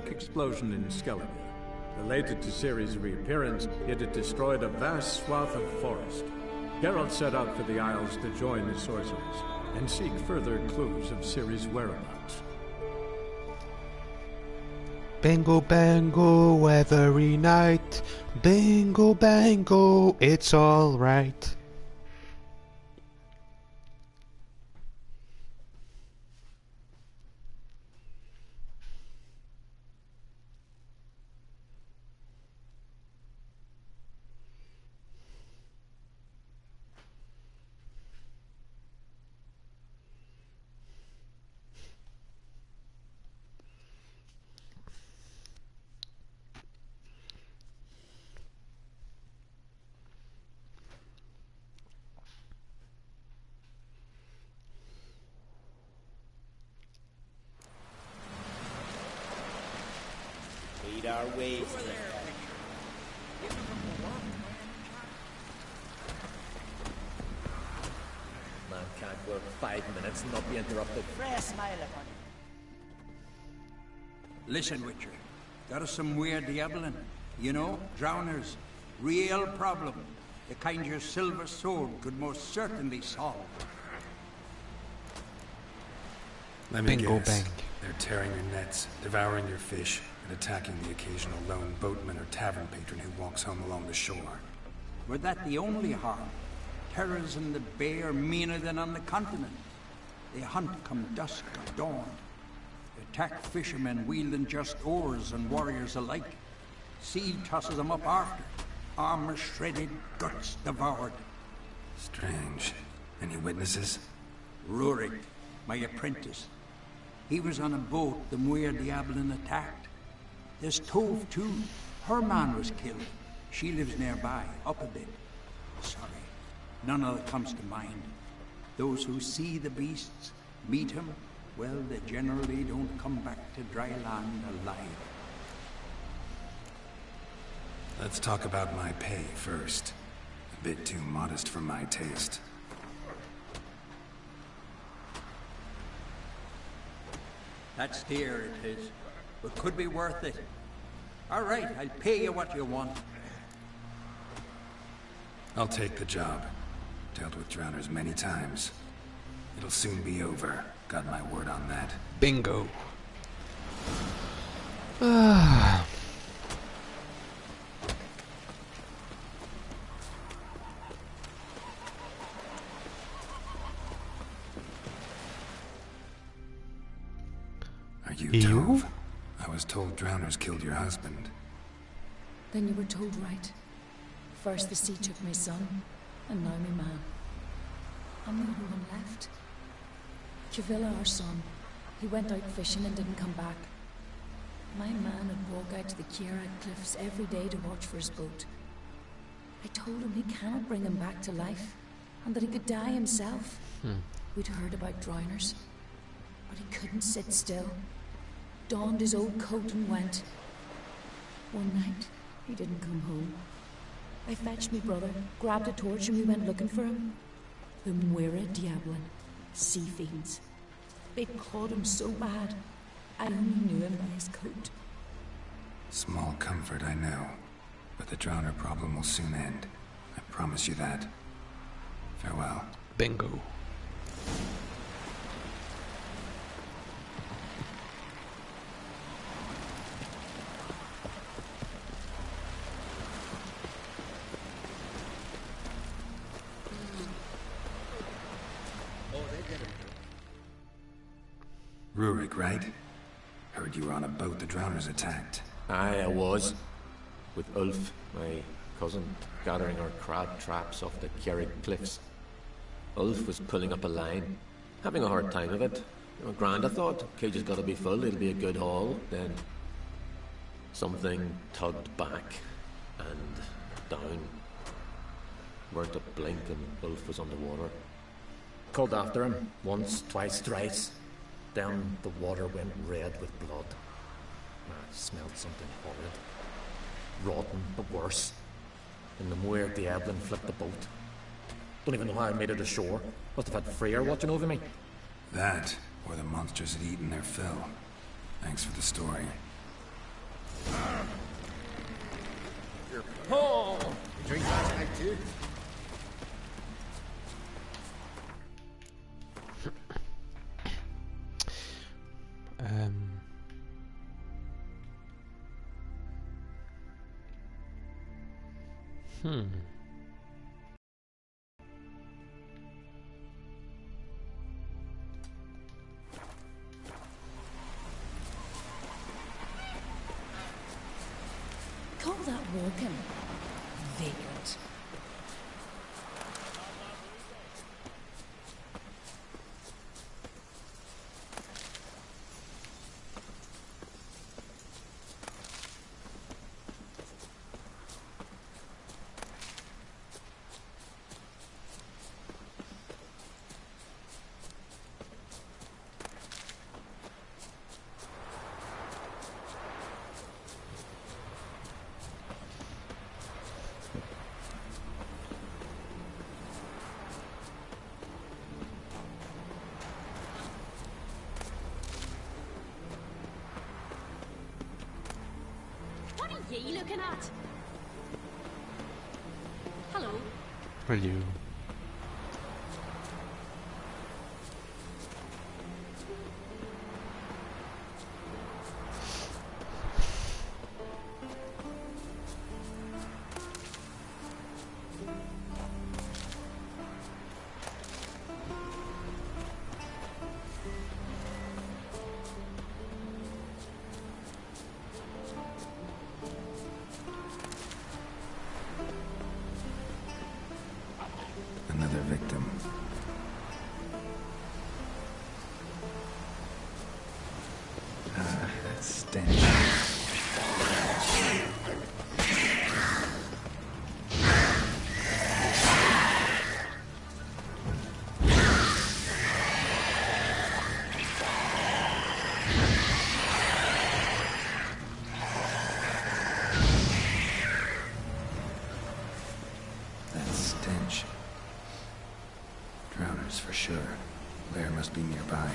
explosion in Skellige. Related to Ciri's reappearance, it had destroyed a vast swath of forest. Geralt set out for the Isles to join the sorcerers and seek further clues of Ciri's whereabouts. Bango bango every night. Bango bango, it's alright. Our ways. Man can't work 5 minutes and not be interrupted. Listen, Witcher. Got us some weird diabling. You know, drowners. Real problem. The kind your silver sword could most certainly solve. Let me Bingo guess. bang. They're tearing your nets, devouring your fish, and attacking the occasional lone boatman or tavern patron who walks home along the shore. Were that the only harm? Terrors in the bay are meaner than on the continent. They hunt come dusk or dawn. They attack fishermen wielding just oars and warriors alike. Sea tosses them up after. Armor shredded, guts devoured. Strange. Any witnesses? Rurik, my apprentice. He was on a boat the Muir Diablin attacked. There's Tove, too. Her man was killed. She lives nearby, up a bit. Sorry, none of that comes to mind. Those who see the beasts, meet him, well, they generally don't come back to dry land alive. Let's talk about my pay first. A bit too modest for my taste. That's dear, it is. But could be worth it. All right, I'll pay you what you want. I'll take the job. Dealt with drowners many times. It'll soon be over. Got my word on that. Bingo. Ah. Are you You? Tove? I was told drowners killed your husband. Then you were told right. First the sea took my son, and now my man. I'm the only one left. Chavilla, our son, he went out fishing and didn't come back. My man would walk out to the Kierad cliffs every day to watch for his boat. I told him he cannot bring him back to life, and that he could die himself. We'd heard about drowners, but he couldn't sit still. Donned his old coat and went. One night, he didn't come home. I fetched me brother, grabbed a torch, and we went looking for him. The Muira Diablin, sea fiends. They caught him so bad, I only knew him by his coat. Small comfort, I know. But the drowner problem will soon end. I promise you that. Farewell. Bingo. Rurik, right? Heard you were on a boat the drowners attacked. Aye, I was. With Ulf, my cousin, gathering our crab traps off the Kierad cliffs. Ulf was pulling up a line, having a hard time of it. Grand, I thought. Cage has got to be full, it'll be a good haul. Then something tugged back and down. Weren't a blink and Ulf was underwater. Called after him, once, twice, thrice. Then the water went red with blood. I smelled something horrid. Rotten, but worse. And the Muir Diablin flipped the boat. Don't even know how I made it ashore. Must have had Freyr watching over me. That, or the monsters had eaten their fill. Thanks for the story. you. Call that walking? Vagrant. What are ye looking at? Hello. Will you? Another victim. Ah, that stench. That stench. Drowners for sure. Lair must be nearby.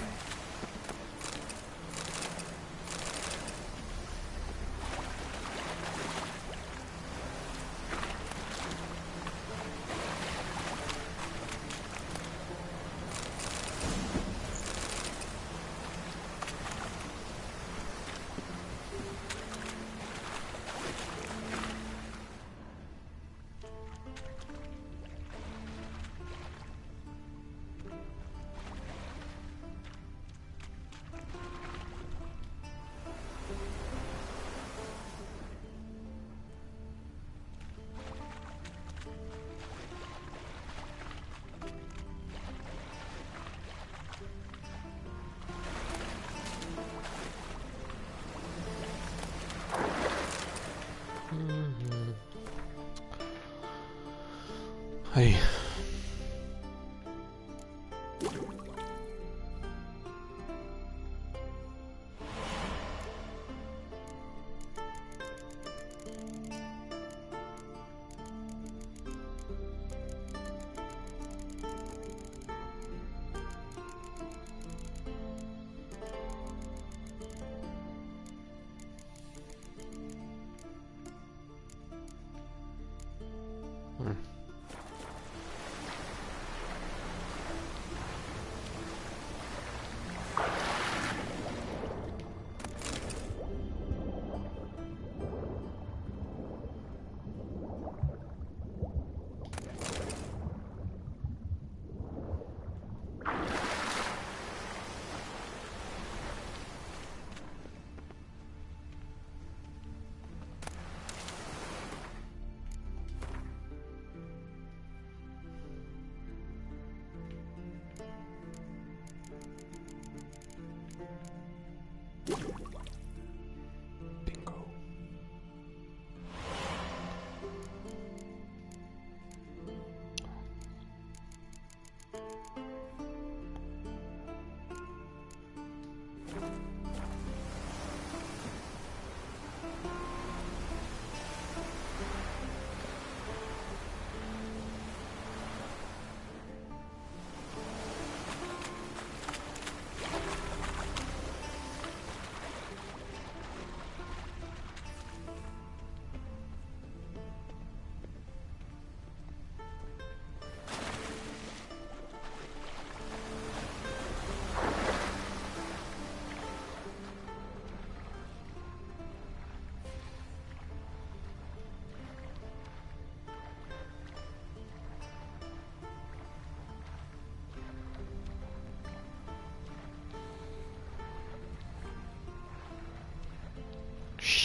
Hey.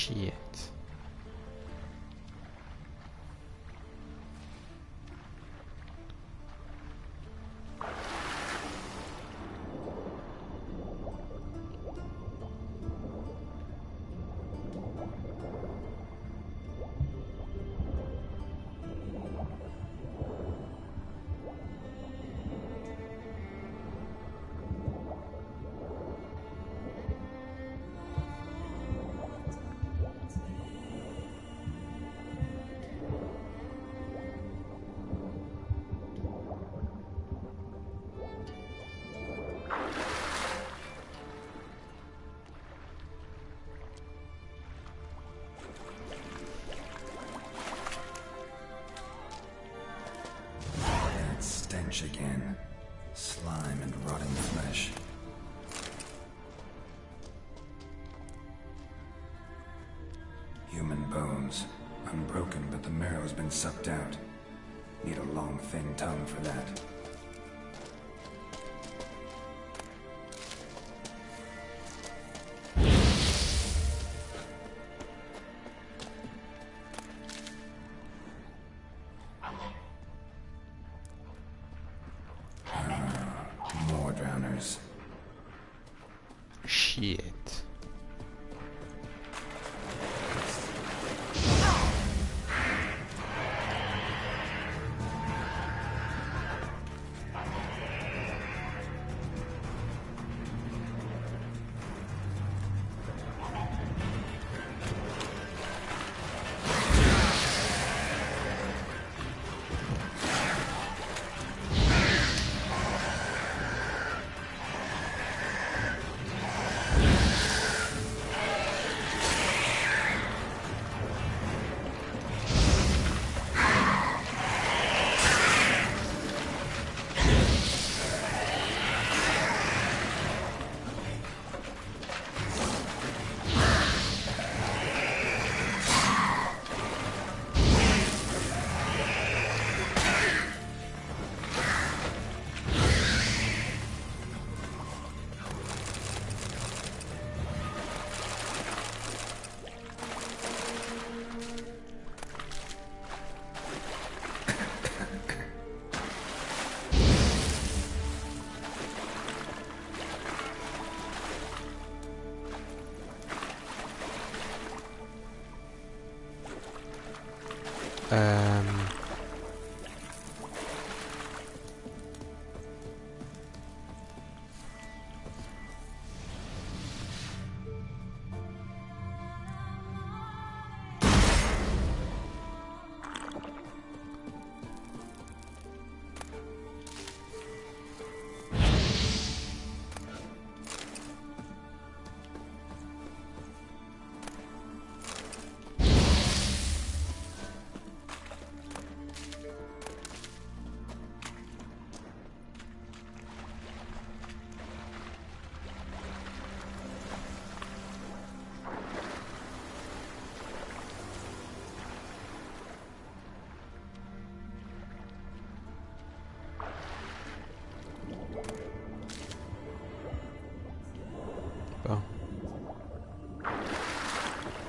Shit. Stench again. Slime and rotting flesh. Human bones. Unbroken, but the marrow's been sucked out. Need a long, thin tongue for that. More drowners. Shit.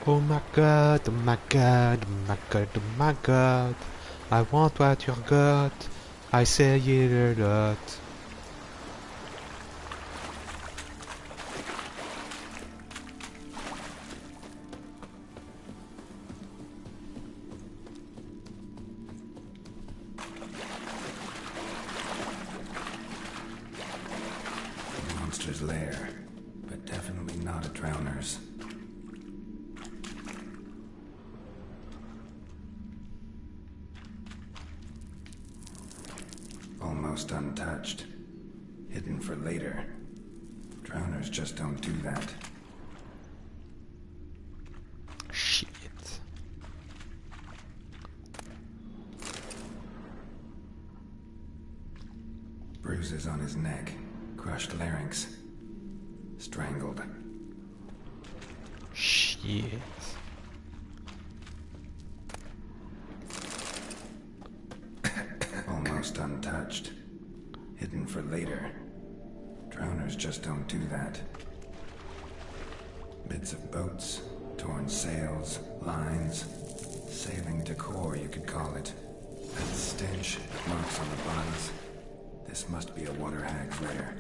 Oh my god, oh my god, oh my god, oh my god. I want what you got. I say it a lot. Monster's lair, but definitely not a drowner's. Almost untouched. Hidden for later. Drowners just don't do that. Shit. Bruises on his neck. Crushed larynx. Strangled. Shit. Almost untouched. Hidden for later. Drowners just don't do that. Bits of boats, torn sails. sails, lines, sailing decor, you could call it. That stench, marks on the bodies. This must be a water hag's lair.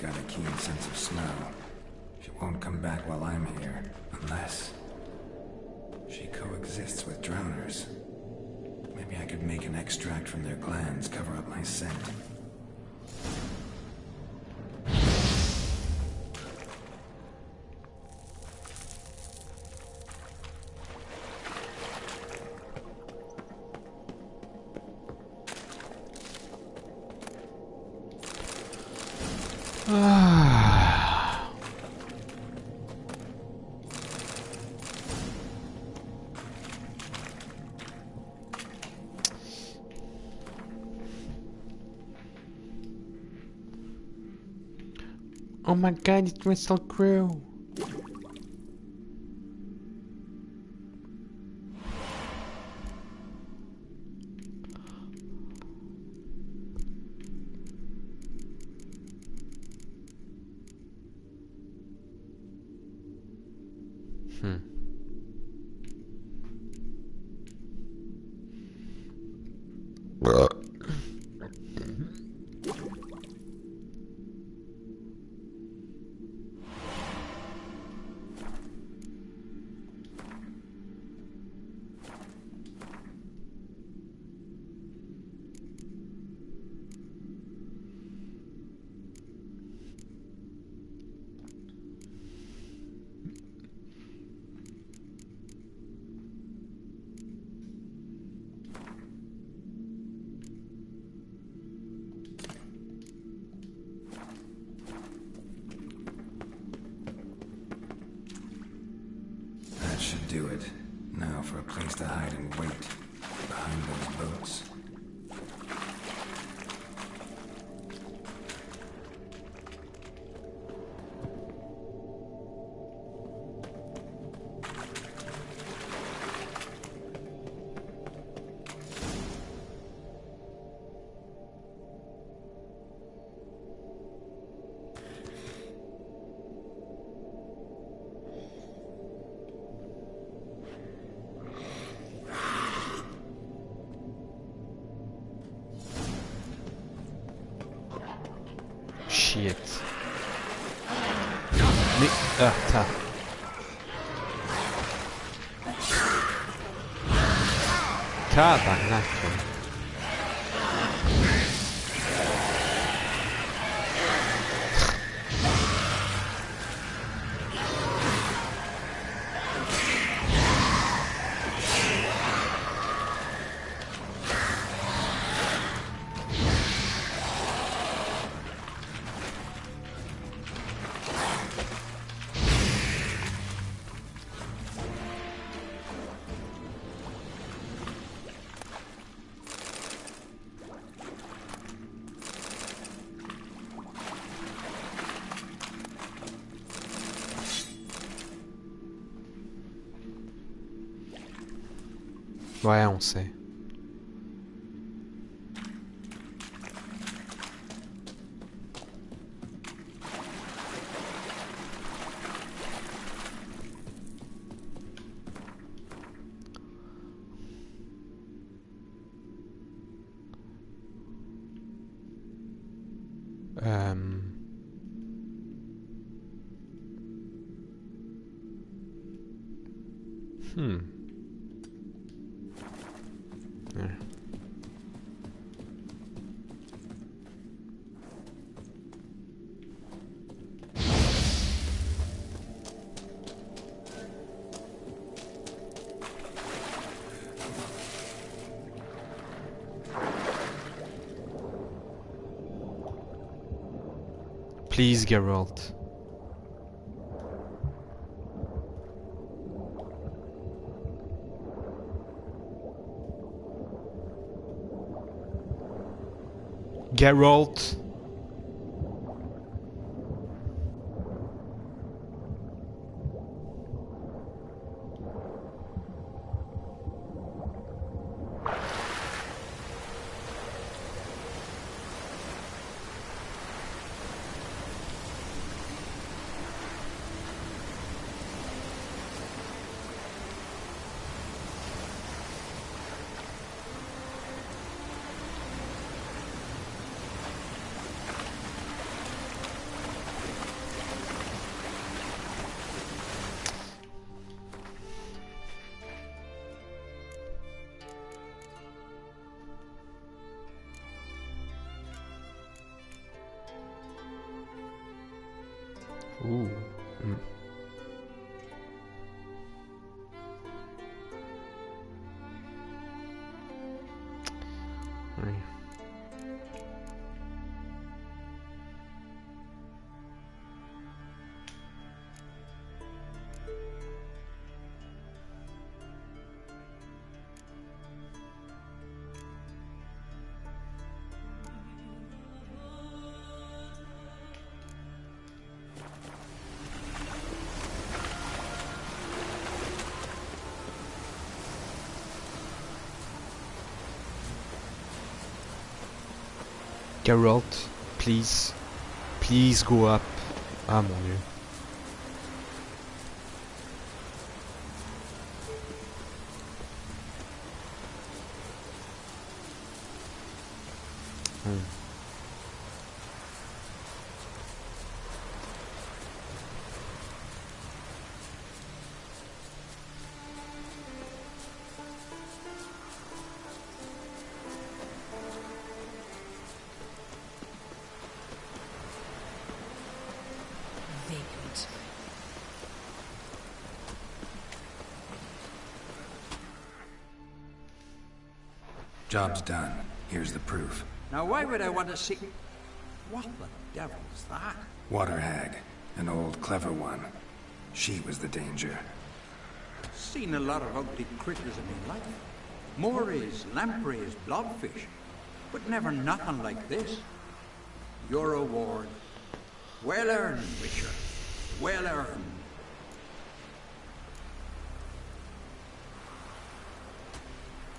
Got a keen sense of smell. She won't come back while I'm here, unless she coexists with drowners. Maybe I could make an extract from their glands cover up my scent. Oh my god, it was so cruel. That should do it. Now for a place to hide and wait. Behind those boats. Shit. Mais... Ah, ta. Tabarnak. Ouais, on sait. Yeah. Please, Geralt. Geralt. Oui. Geralt, please. Please go up. Ah mon dieu. Job's done. Here's the proof. Now why would I want to see... What the devil's that? Water hag. An old, clever one. She was the danger. Seen a lot of ugly critters in my life. Morays, lampreys, blobfish. But never nothing like this. Your reward. Well earned, Witcher. Well earned.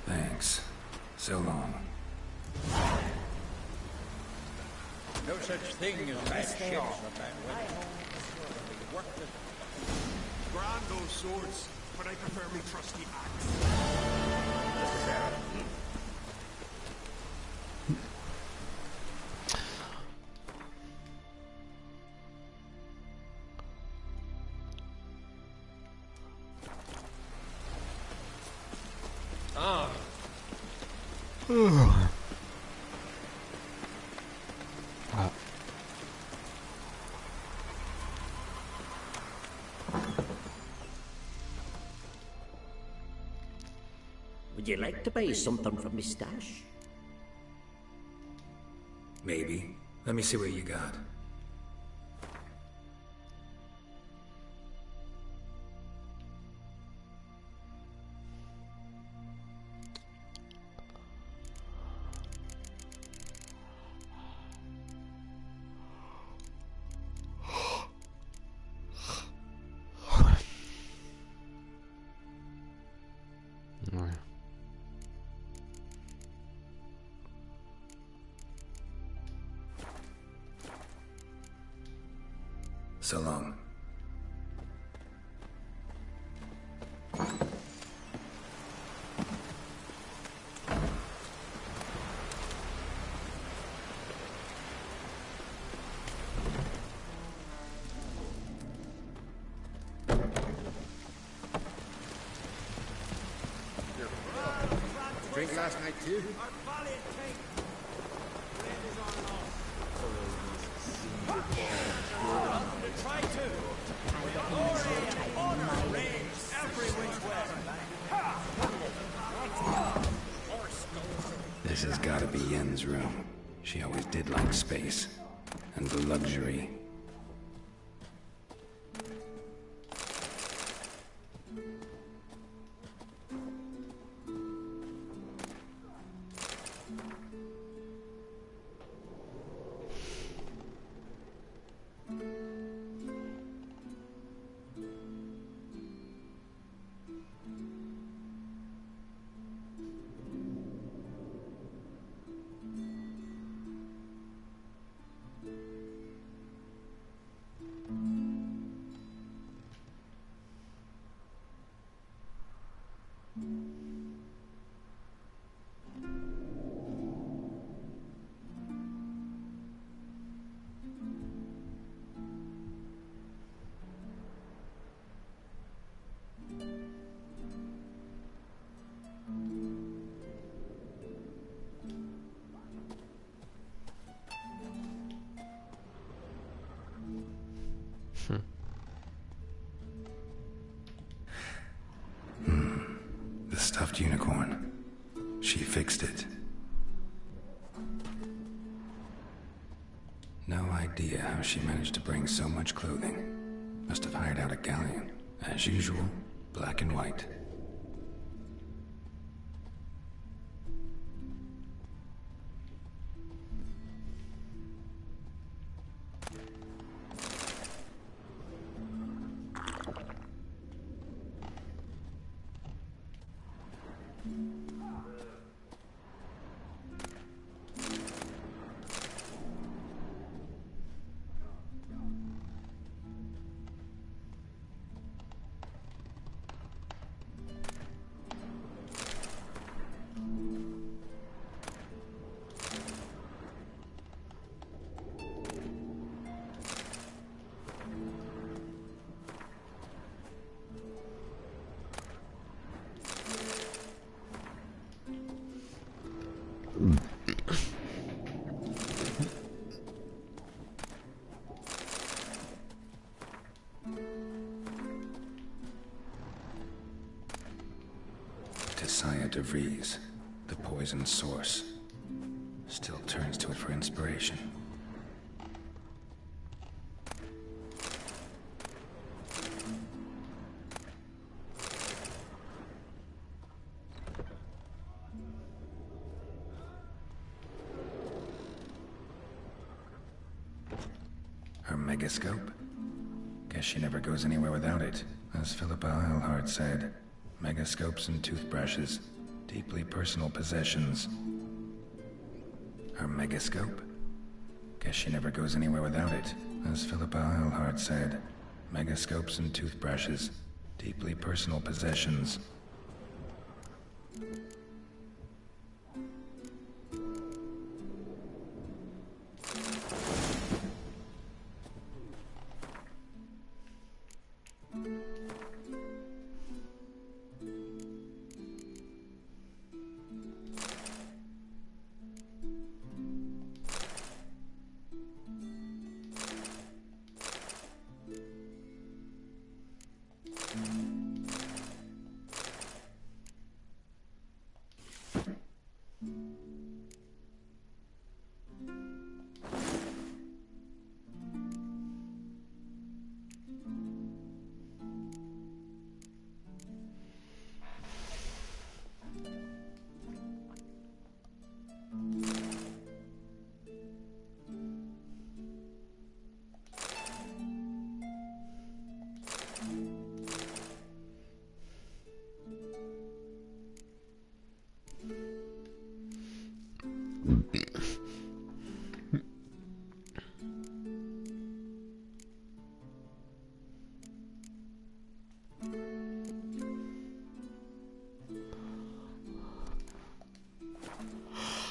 Thanks. So long. No such thing as bad ships or bad weather. Grand those swords, but I prefer me trusty axe. Would you like to buy something from me stash? Maybe. Let me see what you got. Ouais. So long. Drink last night too? This has got to be Yen's room. She always did like space. And the luxury. The stuffed unicorn. She fixed it. idea how she managed to bring so much clothing. Must have hired out a galleon. As usual, black and white. De Vries, the poison source, still turns to it for inspiration. Her megascope? Guess she never goes anywhere without it. As Philippa Eilhart said, megascopes and toothbrushes. Deeply personal possessions. Her megascope? Guess she never goes anywhere without it. As Philippa Eilhart said, megascopes and toothbrushes. Deeply personal possessions.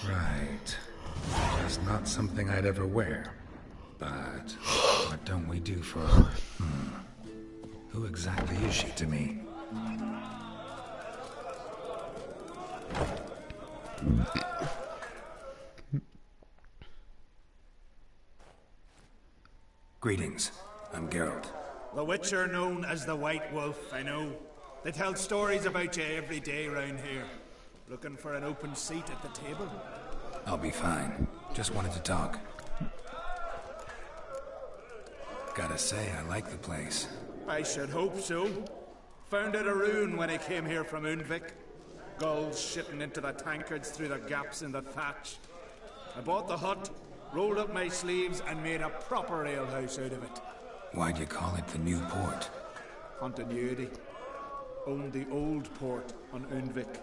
Right. Just not something I'd ever wear. But what don't we do for... Who exactly is she to me? Greetings. I'm Geralt. The Witcher known as the White Wolf, I know. They tell stories about you every day round here. Looking for an open seat at the table? I'll be fine. Just wanted to talk. Gotta say, I like the place. I should hope so. Found it a ruin when I came here from Undvik. Gulls shitting into the tankards through the gaps in the thatch. I bought the hut, rolled up my sleeves, and made a proper alehouse out of it. Why'd you call it the New Port? Continuity. Owned the old port on Undvik.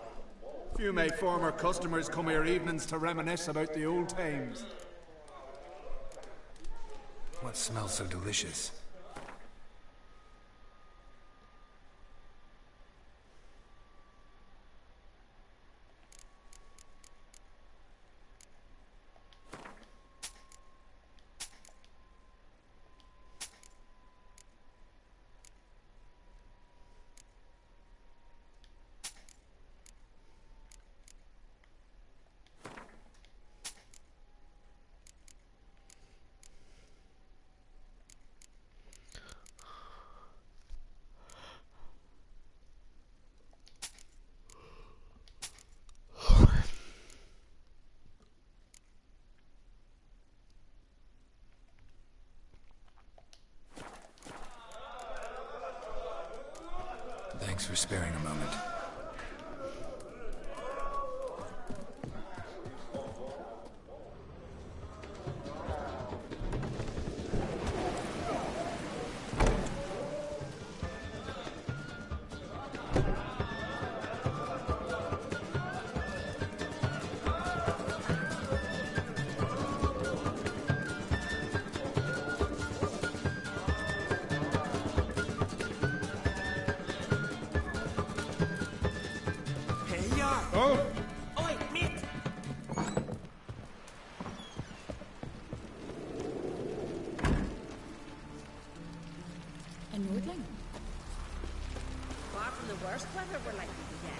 Few of my former customers come here evenings to reminisce about the old times. What smells so delicious? Thanks for sparing a moment. A Nordling? Far from the worst weather we're likely to get.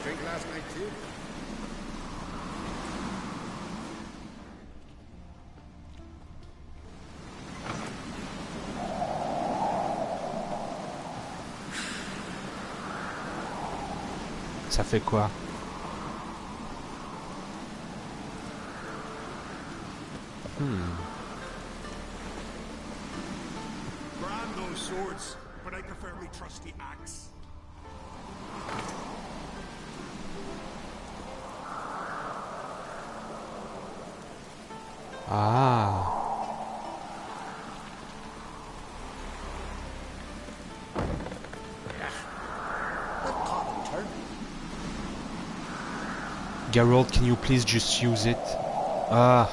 Drink last night too? Ça fait quoi? Brand those swords, but I prefer my trusty axe. Ah. Geralt, can you please just use it? Ah.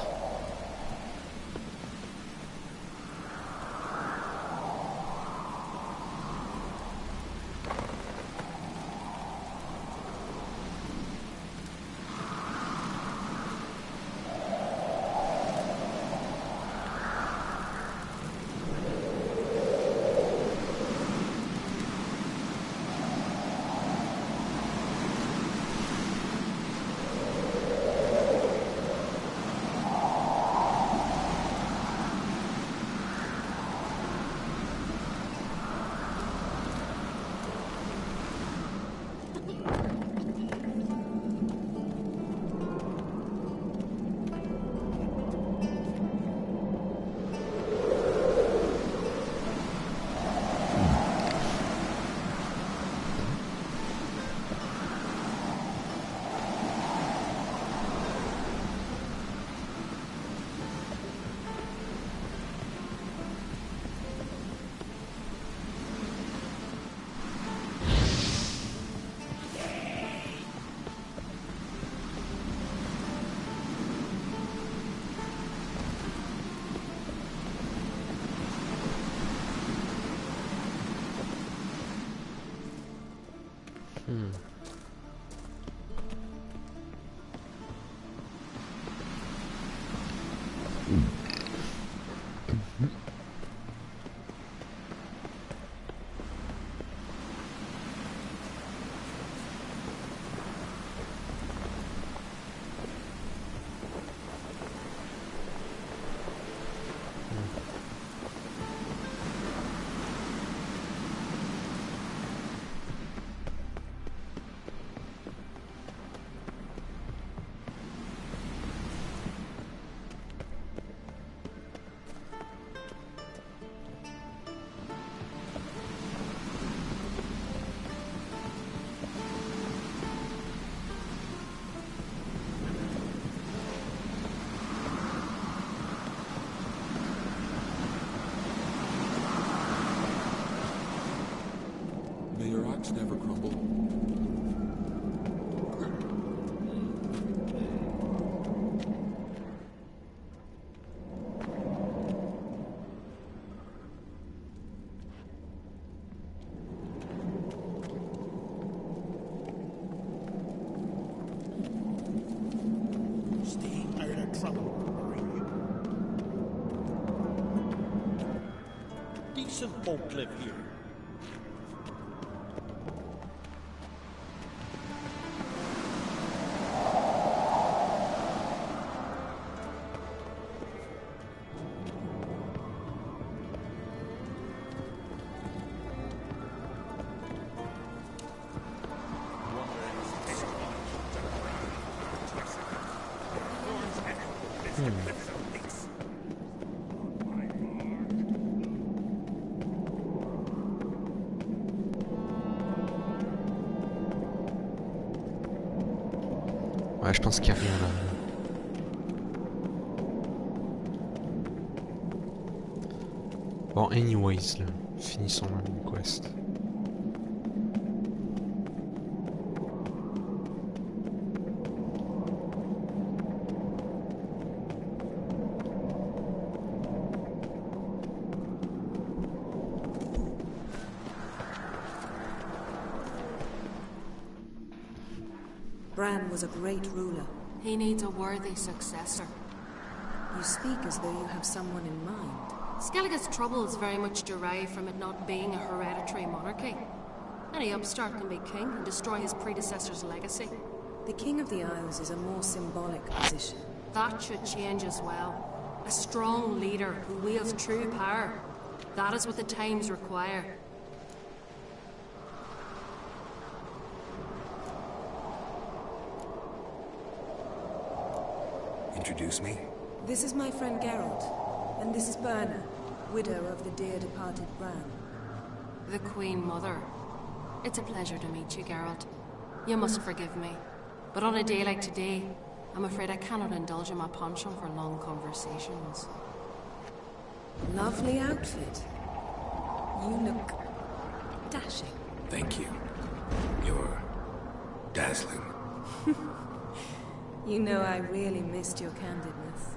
May your axe never crumble. Stay out of trouble, are you? Decent folk live here. Ouais, je pense qu'il y a rien là. Bon, anyways, là, finissons la quest. Bran was a great ruler. He needs a worthy successor. You speak as though you have someone in mind. Skellige's troubles very much derive from it not being a hereditary monarchy. Any upstart can be king and destroy his predecessor's legacy. The King of the Isles is a more symbolic position. That should change as well. A strong leader who wields true power. That is what the times require. Introduce me? This is my friend Geralt, and this is Berna, widow of the dear departed Bran. The Queen Mother. It's a pleasure to meet you, Geralt. You must forgive me, but on a day like today, I'm afraid I cannot indulge in my penchant for long conversations. Lovely outfit. You look dashing. Thank you. You're dazzling. You know I really missed your candidness.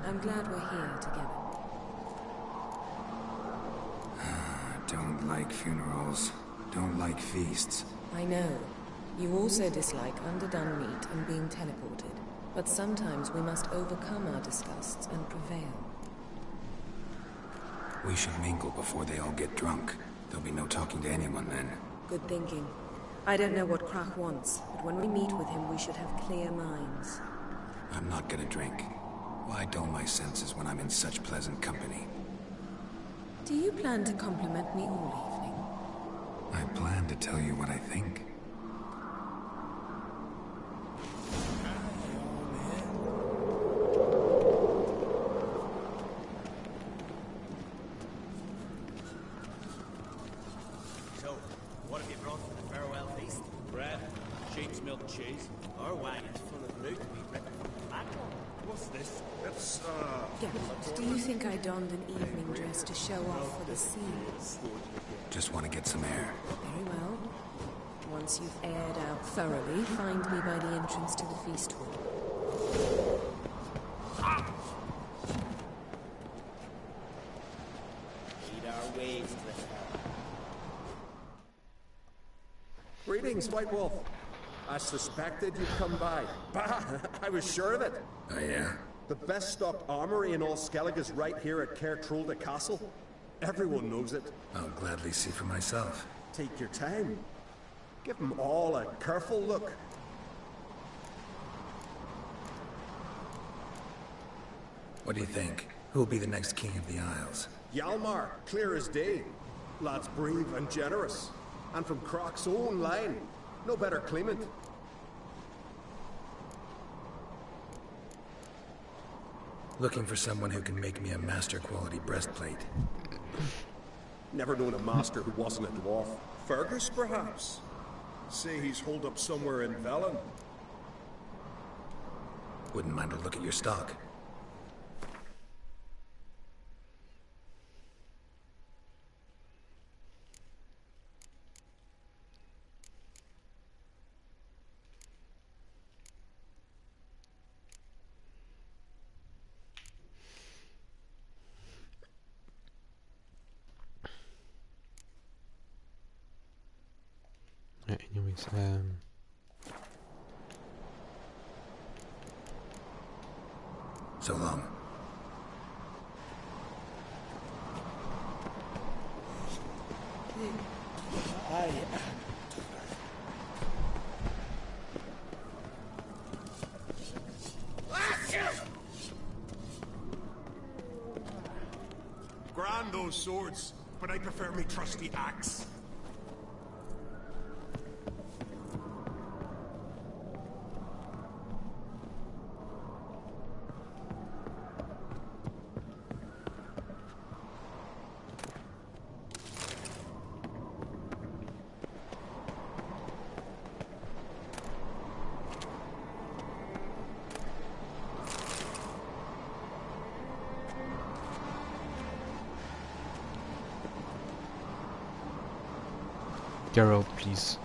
I'm glad we're here together. Don't like funerals. Don't like feasts. I know. You also dislike underdone meat and being teleported. But sometimes we must overcome our disgusts and prevail. We should mingle before they all get drunk. There'll be no talking to anyone then. Good thinking. I don't know what Krach wants, but when we meet with him we should have clear minds. I'm not gonna drink. Why dull my senses when I'm in such pleasant company? Do you plan to compliment me all evening? I plan to tell you what I think. So, what have you brought for the farewell feast? Bread, sheep's milk cheese, our wagons full of loot we ripped from the back. What's this? It's, Geralt, do you think I donned an evening dress to show off for the seals? Just want to get some air. Very well. Once you've aired out thoroughly, find me by the entrance to the feast hall. Lead our ways, Clifford. Greetings, White Wolf. I suspected you'd come by. Bah! I was sure of it. Oh, yeah? The best stocked armory in all Skellige is right here at Caer Trolde Castle. Everyone knows it. I'll gladly see for myself. Take your time. Give them all a careful look. What do you think? Who'll be the next king of the Isles? Hjalmar, clear as day. Lad's brave and generous. And from Croc's own line. No better claimant. Looking for someone who can make me a master-quality breastplate. Never known a master who wasn't a dwarf. Fergus, perhaps? Say he's holed up somewhere in Velen. Wouldn't mind a look at your stock. Anyways, So long. Grand those swords, but I prefer me trusty axe. Geralt, please.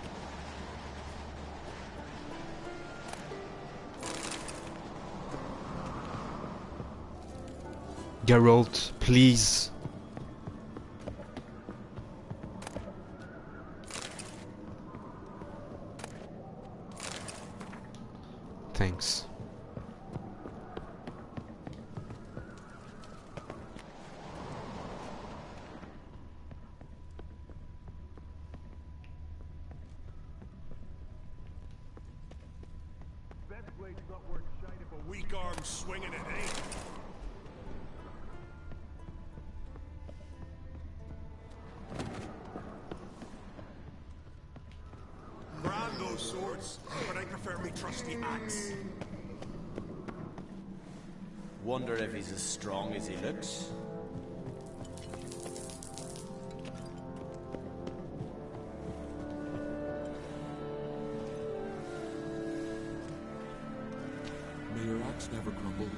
Geralt, please. Thanks. Not worth shite if a weak arm swinging it, eh? Grand those swords, but I prefer me trusty axe. Wonder if he's as strong as he looks. May your axe never crumble.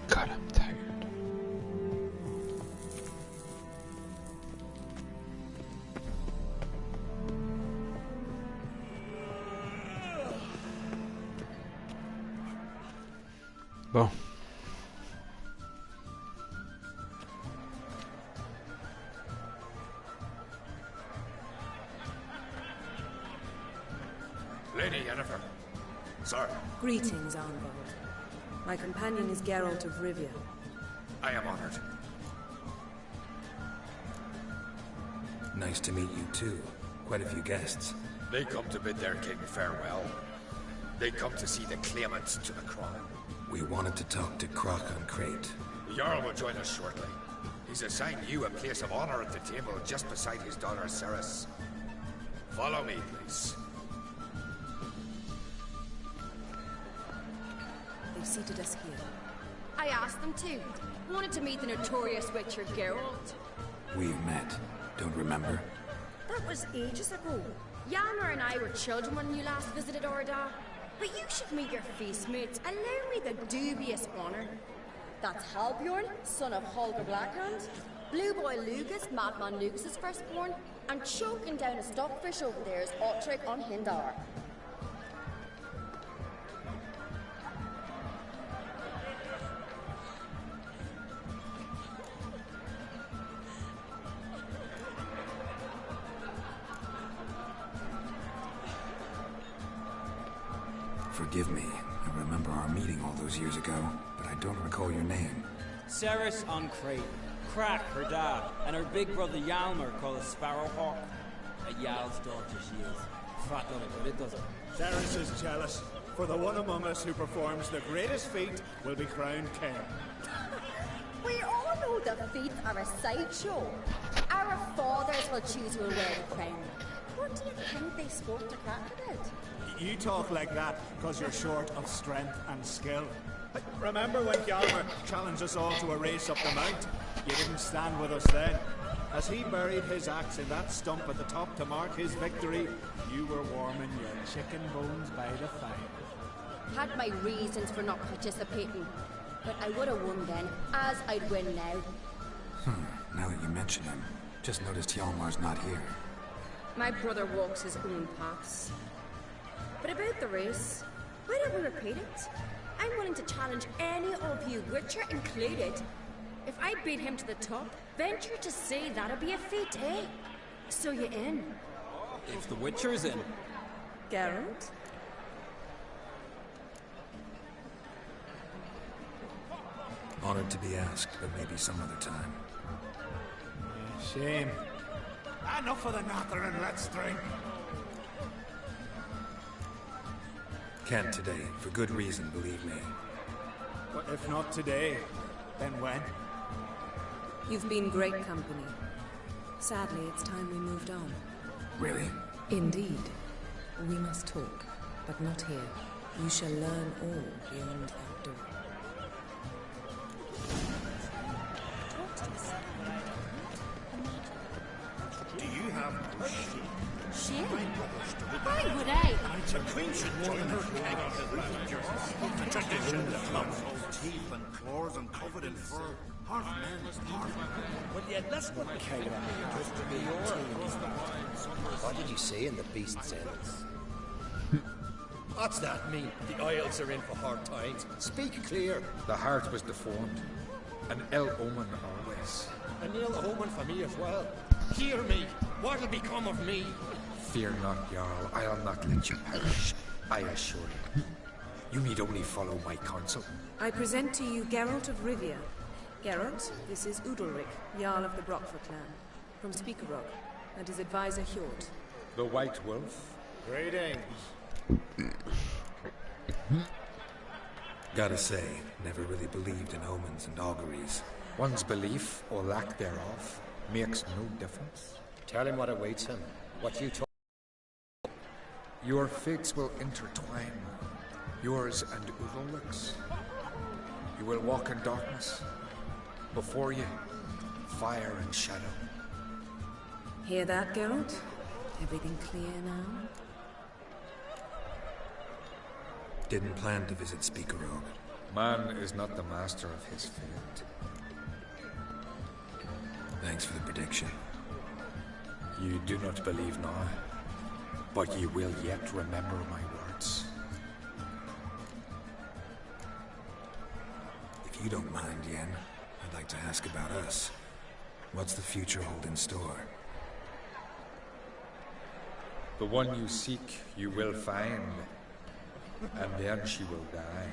God, I'm tired. Bon. Lady Yennefer. Sir. Greetings, Arngold. My companion is Geralt of Rivia. I am honored. Nice to meet you too. Quite a few guests. They come to bid their king farewell. They come to see the claimants to the crown. We wanted to talk to Croc on Crate. The Jarl will join us shortly. He's assigned you a place of honor at the table just beside his daughter Ceres. Follow me, please. They seated us here. I asked them to. Wanted to meet the notorious Witcher Geralt. We've met. Don't remember? That was ages ago. Ylmer and I were children when you last visited Orda. But you should meet your feast mates. Allow me the dubious honor. That's Halbjorn, son of Holger Blackhand. Blue Boy Lugas, Madman Lucas's firstborn. And choking down a stockfish over there is Otric on Hindar. Forgive me. I remember our meeting all those years ago, but I don't recall your name. Ceres on Crate. Crack, her dad, and her big brother Ylmer called a Sparrowhawk. A Jarl's daughter she is. Fat on it, but it doesn't. Ceres is jealous, for the one among us who performs the greatest feat will be crowned king. We all know the feats are a sideshow. Our fathers will choose who will wear the crown. What do you think they spoke to Crack about? You talk like that because you're short of strength and skill. Remember when Ylmer challenged us all to a race up the mount? You didn't stand with us then. As he buried his axe in that stump at the top to mark his victory, you were warming your chicken bones by the fire. Had my reasons for not participating, but I would have won then, as I'd win now. Now that you mention him, just noticed Hjalmar's not here. My brother walks his own paths. But about the race, why don't we repeat it? I'm willing to challenge any of you, Witcher included. If I beat him to the top, venture to say that'll be a feat, eh? So you in? If the Witcher's in. Geralt? Honored to be asked, but maybe some other time. Shame. Enough of the nattering, let's drink. Can't today, for good reason, believe me. But if not today, then when? You've been great company. Sadly, it's time we moved on. Really? Indeed. We must talk, but not here. You shall learn all beyond that door. Do you have no shame? Shame? Why would I? The Queen should join her king on his messengers. A tradition that comes of teeth and claws and covered in fur. Half men, half women. Well, yeah, let's not carry on just to be your What did you say in the beast's ends? What's that mean? The Isles are in for hard times. Speak clear. The heart was deformed. An ill omen always. An ill omen for me as well. Hear me. What'll become of me? Fear not, Jarl. I'll not let you perish. I assure you. You need only follow my counsel. I present to you Geralt of Rivia. Geralt, this is Udalric, Jarl of the Brockford clan, from Speakerrock, and his advisor Hjort. The White Wolf. Greetings. Gotta say, never really believed in omens and auguries. One's belief, or lack thereof, makes no difference. Tell him what awaits him. What you told. Your fates will intertwine. Yours and Udalric's. You will walk in darkness. Before you, fire and shadow. Hear that, Geralt? Everything clear now? Didn't plan to visit Speakerrock. Man is not the master of his fate. Thanks for the prediction. You do not believe now, but you will yet remember my words. If you don't mind, Yen, I'd like to ask about us. What's the future hold in store? The one you seek, you will find, and then she will die.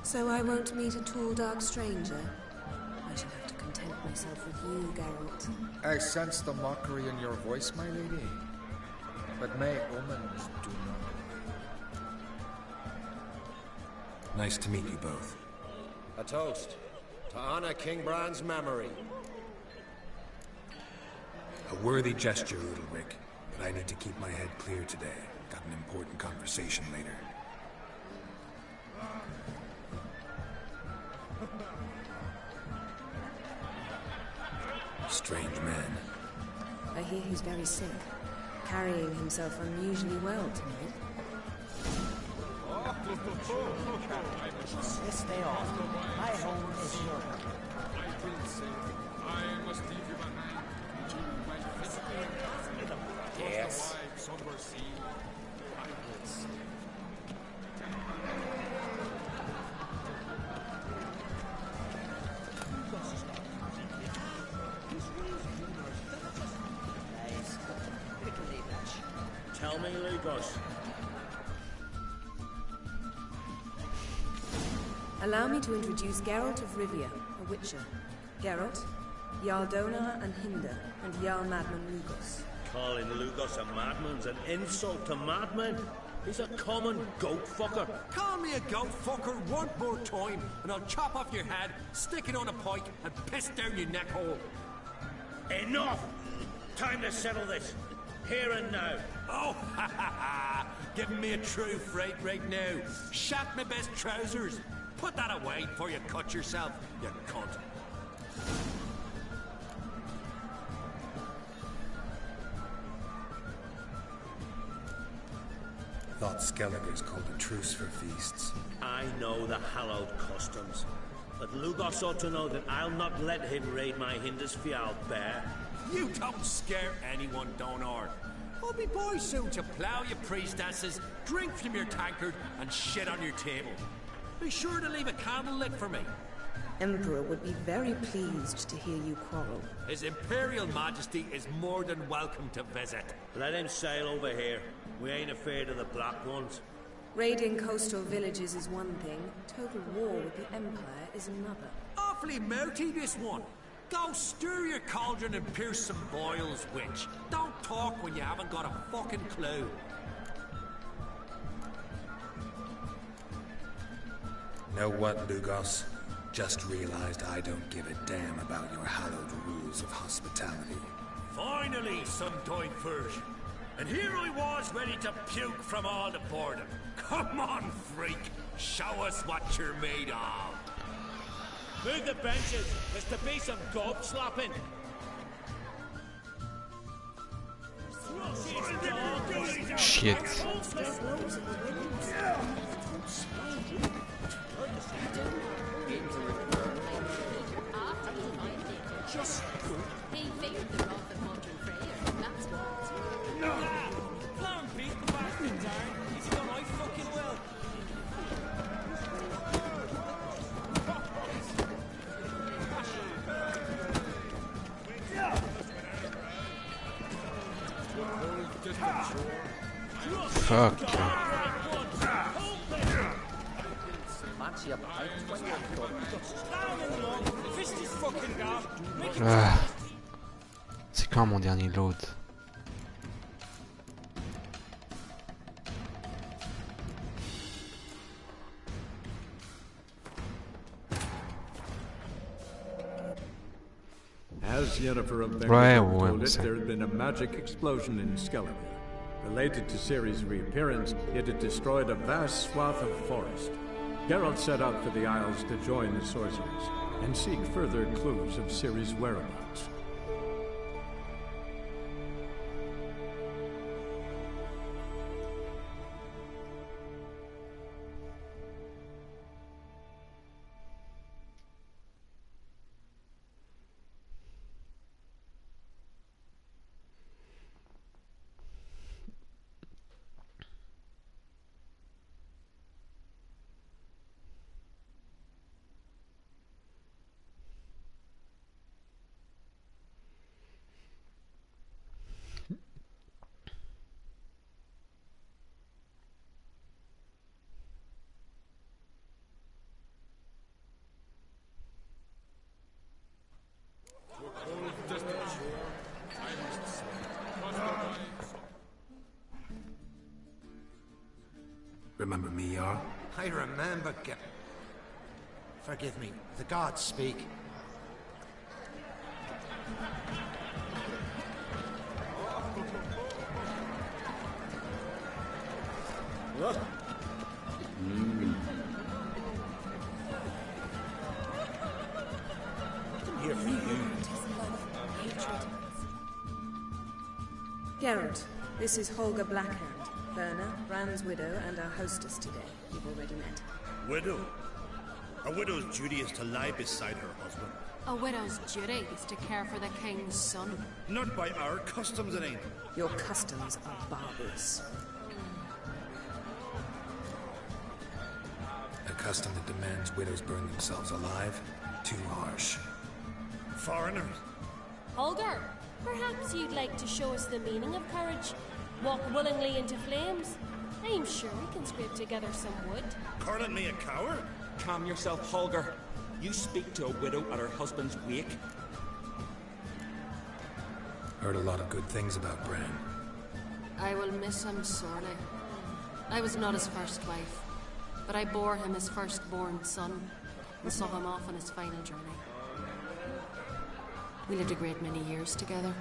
So I won't meet a tall, dark stranger? I shall have to content myself with you, Geralt. I sense the mockery in your voice, my lady, but my omens do not. Nice to meet you both. A toast to honor King Bran's memory. A worthy gesture, Udalric, but I need to keep my head clear today. Got an important conversation later. Strange man. I hear he's very sick, carrying himself unusually well tonight. Stay off. My home is your home. I will say, I must leave you behind. Yes. Tell me, Lugos. Allow me to introduce Geralt of Rivia, a Witcher. Geralt, Jarl Donar and Hinder, and Jarl Madman Lugos. Calling Lugos a madman's an insult to madmen. He's a common goat fucker. Call me a goat fucker one more time, and I'll chop off your head, stick it on a pike, and piss down your neck hole. Enough! Time to settle this. Here and now. Oh, ha ha ha! Giving me a true fright right now. Shat my best trousers. Put that away before you cut yourself, you cunt. Thought Skelliger's called a truce for feasts. I know the hallowed customs, but Lugos ought to know that I'll not let him raid my Hindisfial bear. You don't scare anyone, Donar. I'll be boys soon to plough your priestesses, drink from your tankard, and shit on your table. Be sure to leave a candle lit for me. Emperor would be very pleased to hear you quarrel. His Imperial Majesty is more than welcome to visit. Let him sail over here. We ain't afraid of the Black Ones. Raiding coastal villages is one thing. Total war with the Empire is another. Awfully mouthy, this one. Go stir your cauldron and pierce some boils, witch. Don't talk when you haven't got a fucking clue. Know what, Lugos? Just realized I don't give a damn about your hallowed rules of hospitality. Finally, some diversion. And here I was ready to puke from all the boredom. Come on, freak. Show us what you're made of. Move the benches. There's to be some gob slapping. Shit. He feared the wrath of Modern Freya, that's what. No! Clown beat the bastard down. He's done I fucking well. Fuck. Ah. C'est quand mon dernier load? As Yennefer of Ouais, Bango ouais, told it, ça. there had been a magic explosion in Skellige. Related to Ciri's reappearance, it had destroyed a vast swath of forest. Geralt set out for the Isles to join the sorcerers and seek further clues of Ciri's whereabouts. Remember me, Jarl? I remember. Forgive me. The gods speak. Geralt, this is Holger Blackhand, Berna, Brand's widow, and our hostess today. You've already met. Widow? A widow's duty is to lie beside her husband. A widow's duty is to care for the king's son. Not by our customs, it ain't. Your customs are barbarous. A custom that demands widows burn themselves alive? Too harsh. Foreigners? Holger, perhaps you'd like to show us the meaning of courage? Walk willingly into flames? I'm sure we can scrape together some wood. Calling me a coward? Calm yourself, Holger. You speak to a widow at her husband's wake. Heard a lot of good things about Bran. I will miss him sorely. I was not his first wife, but I bore him his firstborn son and saw him off on his final journey. We lived a great many years together.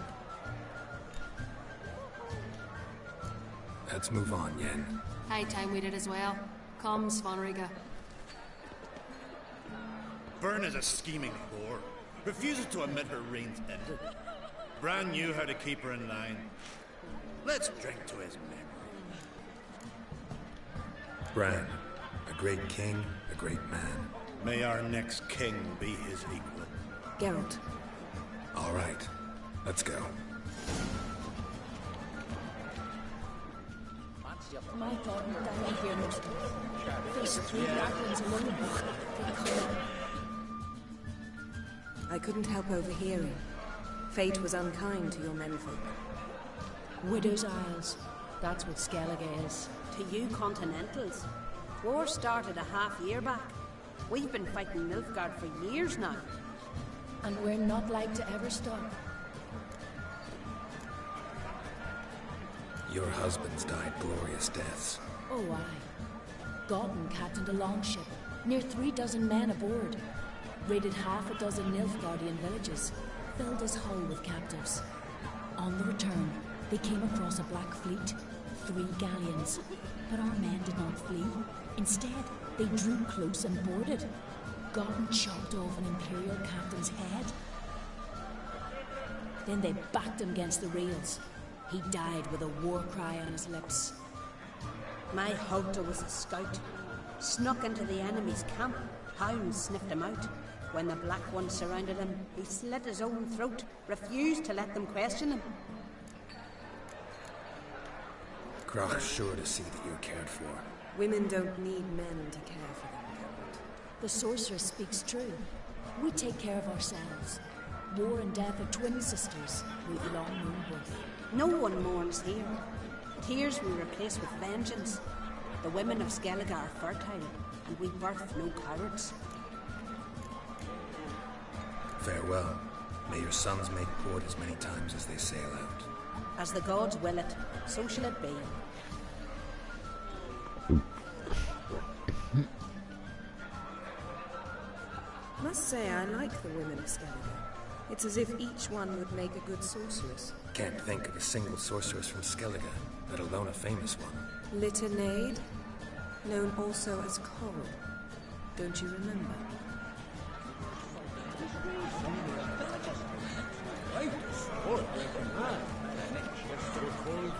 Let's move on, Yen. High time we did as well. Come, Svanriga. Byrne is a scheming whore. Refuses to admit her reign's ended. Bran knew how to keep her in line. Let's drink to his memory. Bran, a great king, a great man. May our next king be his equal. Geralt. All right, let's go. My God, down here, there's 3 dragons among them. They're coming. I couldn't help overhearing. Fate was unkind to your menfolk. Widow's Isles. That's what Skellige is. To you Continentals. War started a half-year back. We've been fighting Nilfgaard for years now. And we're not like to ever stop. Your husbands died glorious deaths. Oh, aye. Gotten captained a longship. Near 36 men aboard. Raided half a dozen Nilfgaardian villages. Filled his hull with captives. On the return, they came across a black fleet. 3 galleons. But our men did not flee. Instead, they drew close and boarded. Gotten chopped off an Imperial captain's head. Then they backed him against the rails. He died with a war cry on his lips. My Hogda was a scout. Snuck into the enemy's camp. Hounds sniffed him out. When the Black Ones surrounded him, he slit his own throat, refused to let them question him. Crach's sure to see that you're cared for. Women don't need men to care for them, Geralt. The sorceress speaks true. We take care of ourselves. War and death are twin sisters. We've long known both. No one mourns here. Tears we replace with vengeance. The women of Skellige are fertile, and we birth no cowards. Farewell. May your sons make port as many times as they sail out. As the gods will it, so shall it be. Must say I like the women of Skellige. It's as if each one would make a good sorceress. Can't think of a single sorceress from Skellige, let alone a famous one. Litternaid, known also as Coral. Don't you remember?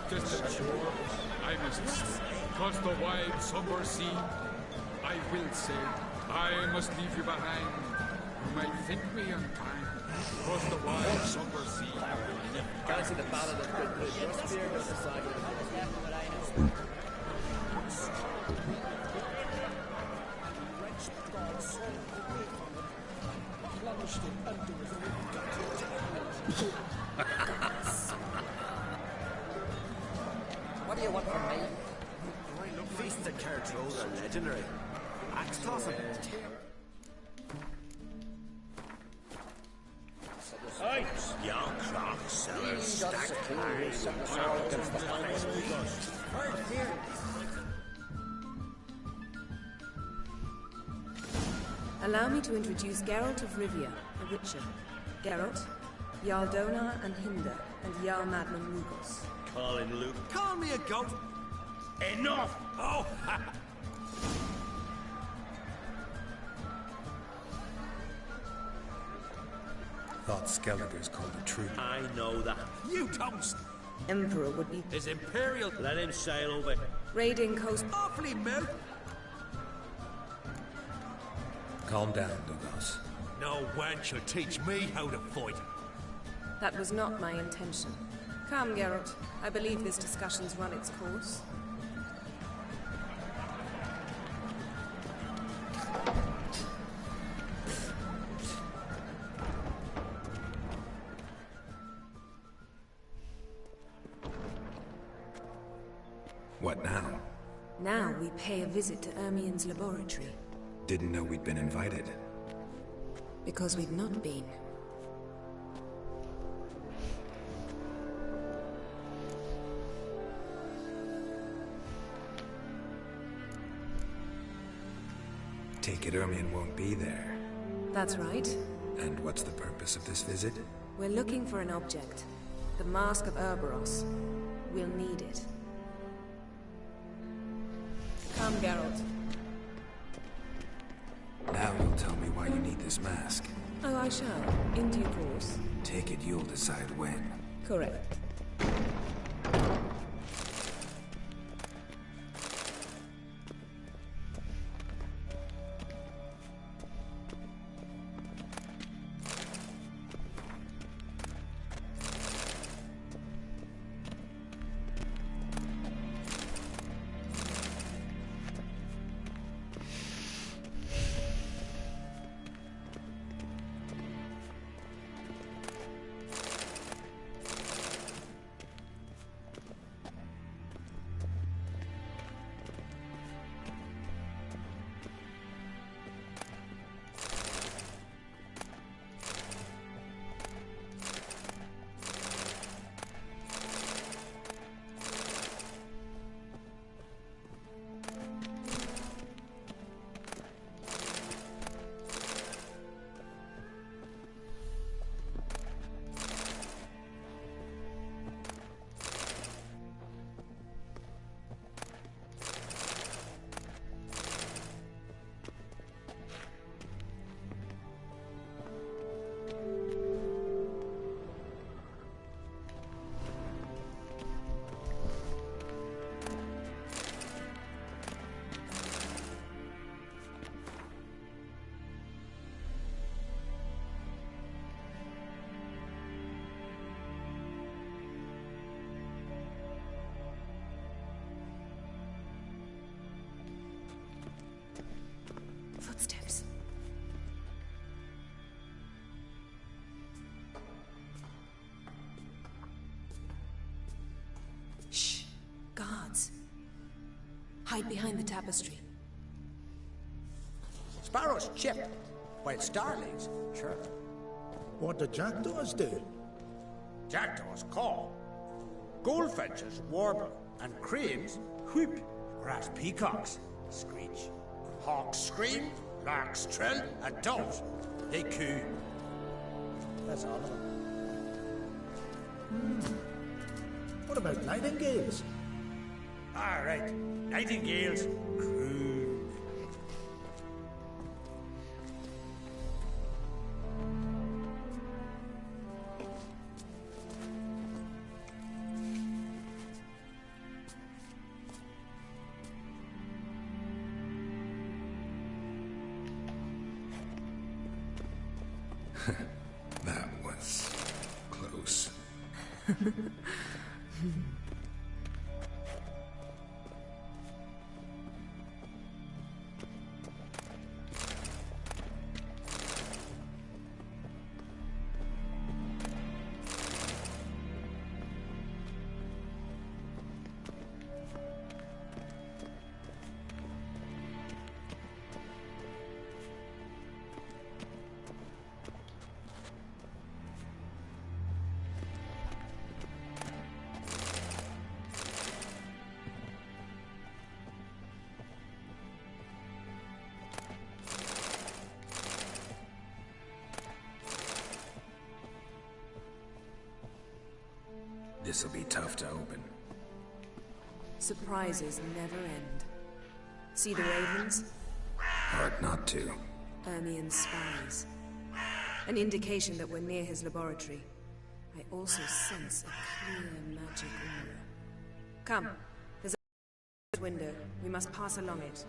Distant shore, I must cross the wide, somber sea. I will sail. I must leave you behind. You might think me unkind. Cross the wide, somber sea. Can't see the ballad of good just beer goes aside with it. What do you want from me? Feasts at Carriage Road are legendary. Axe tossing. Young clock sellers stacked high. Allow me to introduce Geralt of Rivia, a Witcher. Geralt, Jarl Donar and Hinder, and Jarl Madman Rugos. Colin Luke. Call me a goat. Enough! Oh! Thought Skellige's called a troop. I know that. You don't! Emperor would be... His Imperial... Let him sail over. Raiding coast... Awfully milk! Calm down, Dugos. No wench will teach me how to fight. That was not my intention. Come, Geralt. I believe this discussion's run its course. What now? Now we pay a visit to Ermien's laboratory. Didn't know we'd been invited. Because we've not been. Take it Ermien won't be there. That's right. And what's the purpose of this visit? We're looking for an object. The Mask of Urboros. We'll need it. Come, Geralt. Now you'll tell me why you need this mask. Oh, I shall. In due course. Take it you'll decide when. Correct. Hide behind the tapestry. Sparrows chip, while starlings chirp. What do jackdaws do? Jackdaws call. Goldfinches warble, and cranes whoop, whereas peacocks screech. Hawks scream, larks trill, and doves, they coo. That's all of them. What about nightingales? All right, nightingales croon. That was close. This'll be tough to open. Surprises never end. See the ravens? Hard not to. Ermian's spies. An indication that we're near his laboratory. I also sense a clear magic aura. Come, there's a window. We must pass along it.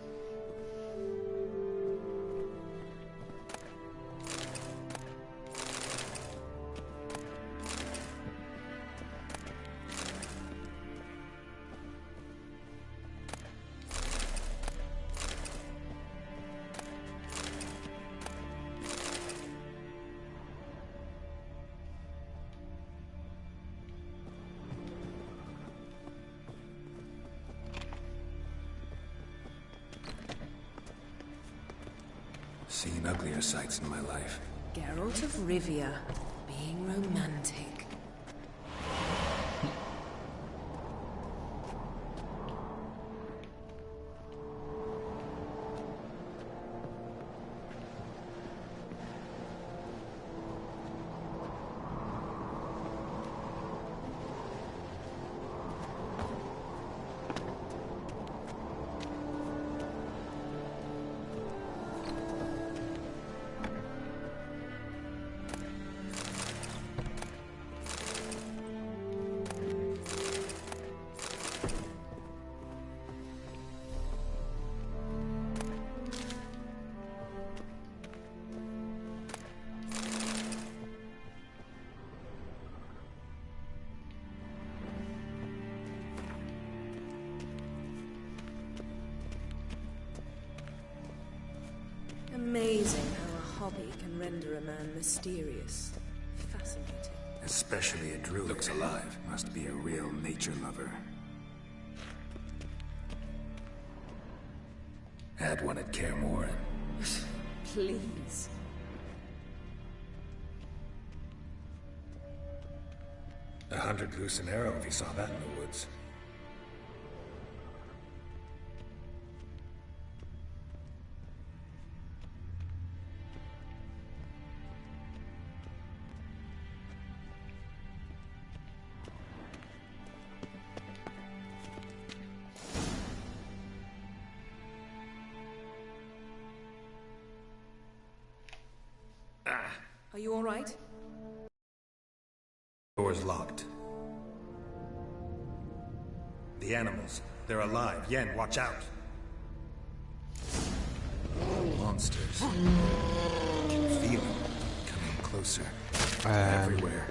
Seen uglier sights in my life. Geralt of Rivia, being romantic. Amazing how a hobby can render a man mysterious. Fascinating. Especially a druid. Looks alive. Must be a real nature lover. Had one at Kaer Morhen. Please. $100 loose an arrow if you saw that in the woods. Are you all right? Door's locked. The animals, they're alive. Yen, watch out. Monsters. I can feel them coming closer. Everywhere.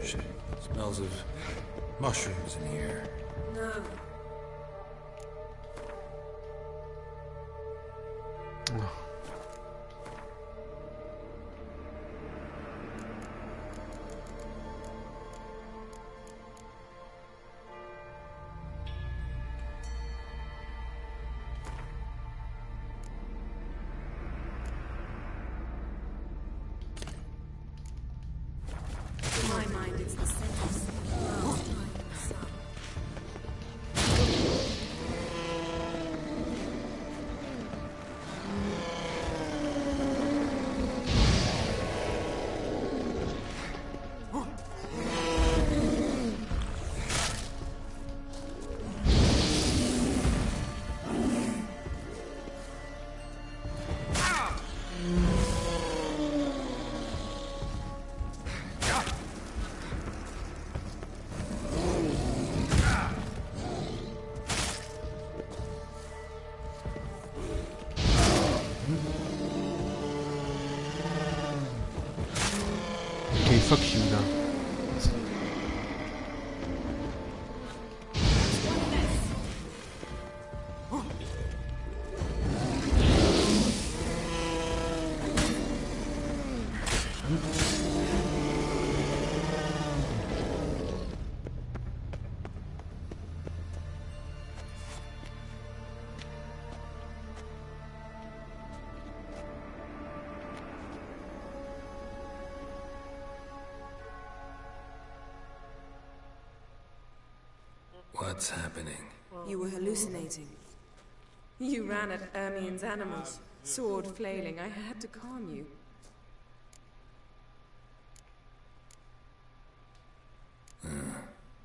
strange. Smells of mushrooms in here. No. In my mind, it's the sense of the sun. Okay, fuck you now. What's happening? You were hallucinating. You ran at Ermine's animals, sword flailing. I had to calm you.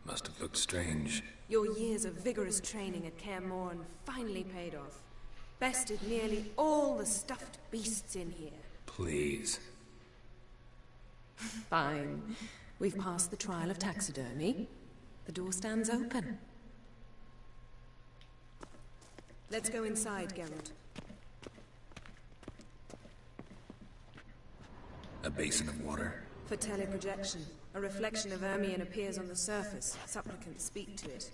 Must have looked strange. Your years of vigorous training at Kaer Morhen finally paid off. Bested nearly all the stuffed beasts in here. Please. Fine. We've passed the trial of taxidermy. The door stands open. Let's go inside, Geralt. A basin of water? For teleprojection. A reflection of Ermion appears on the surface. Supplicants speak to it.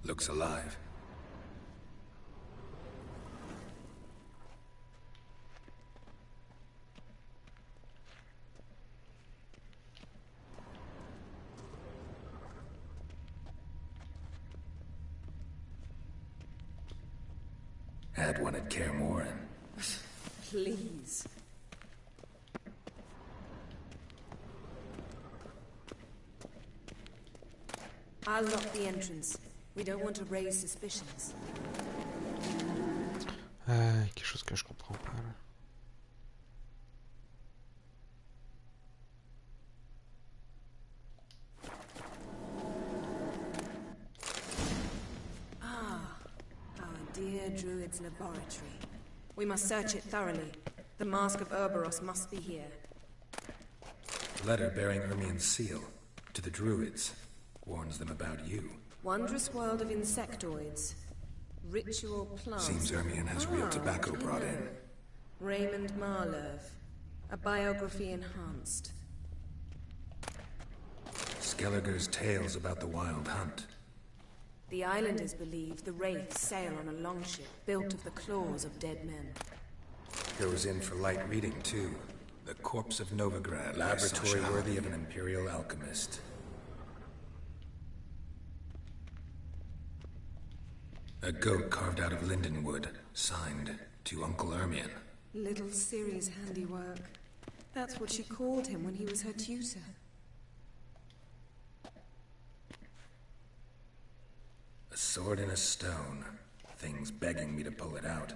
Looks alive. Had one at Kaer Morhen. Please. I'll lock the entrance. We don't want to raise suspicions. Quelque chose que je comprends pas là. Dear Druid's laboratory. We must search it thoroughly. The Mask of Ouroboros must be here. Letter bearing Ermion's seal. To the Druids. Warns them about you. Wondrous world of insectoids. Ritual plants. Seems Ermion has real tobacco brought in. Raymond Marlev. A biography enhanced. Skelliger's tales about the wild hunt. The islanders believe the wraiths sail on a longship built of the claws of dead men. Goes in for light reading, too. The Corpse of Novigrad. Laboratory worthy of an imperial alchemist. A goat carved out of lindenwood. Signed, to Uncle Ermion. Little Ciri's handiwork. That's what she called him when he was her tutor. A sword in a stone. Thing's begging me to pull it out.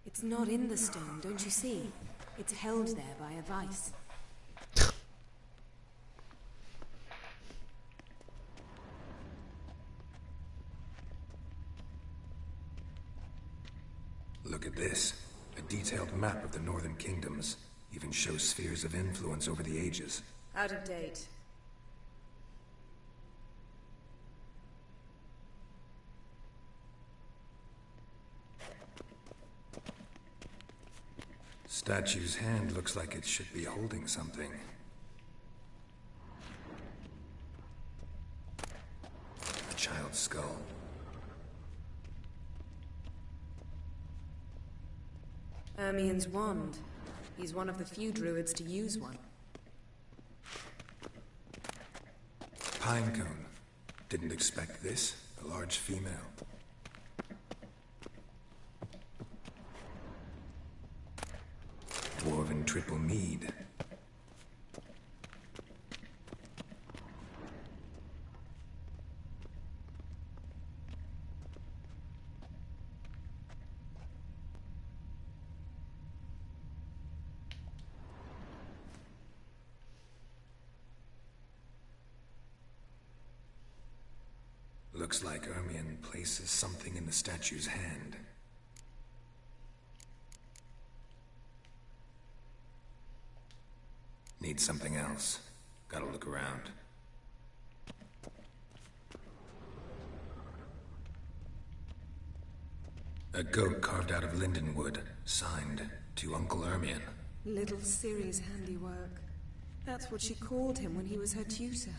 It's not in the stone, don't you see? It's held there by a vice. Look at this. A detailed map of the northern kingdoms. Even shows spheres of influence over the ages. Out of date. Statue's hand looks like it should be holding something. A child's skull. Ermien's wand. He's one of the few druids to use one. Pine cone. Didn't expect this. A large female. Dwarven triple mead. Looks like Ermien places something in the statue's hand. Need something else. Gotta look around. A goat carved out of lindenwood, signed to Uncle Ermien. Little Ciri's handiwork. That's what she called him when he was her tutor.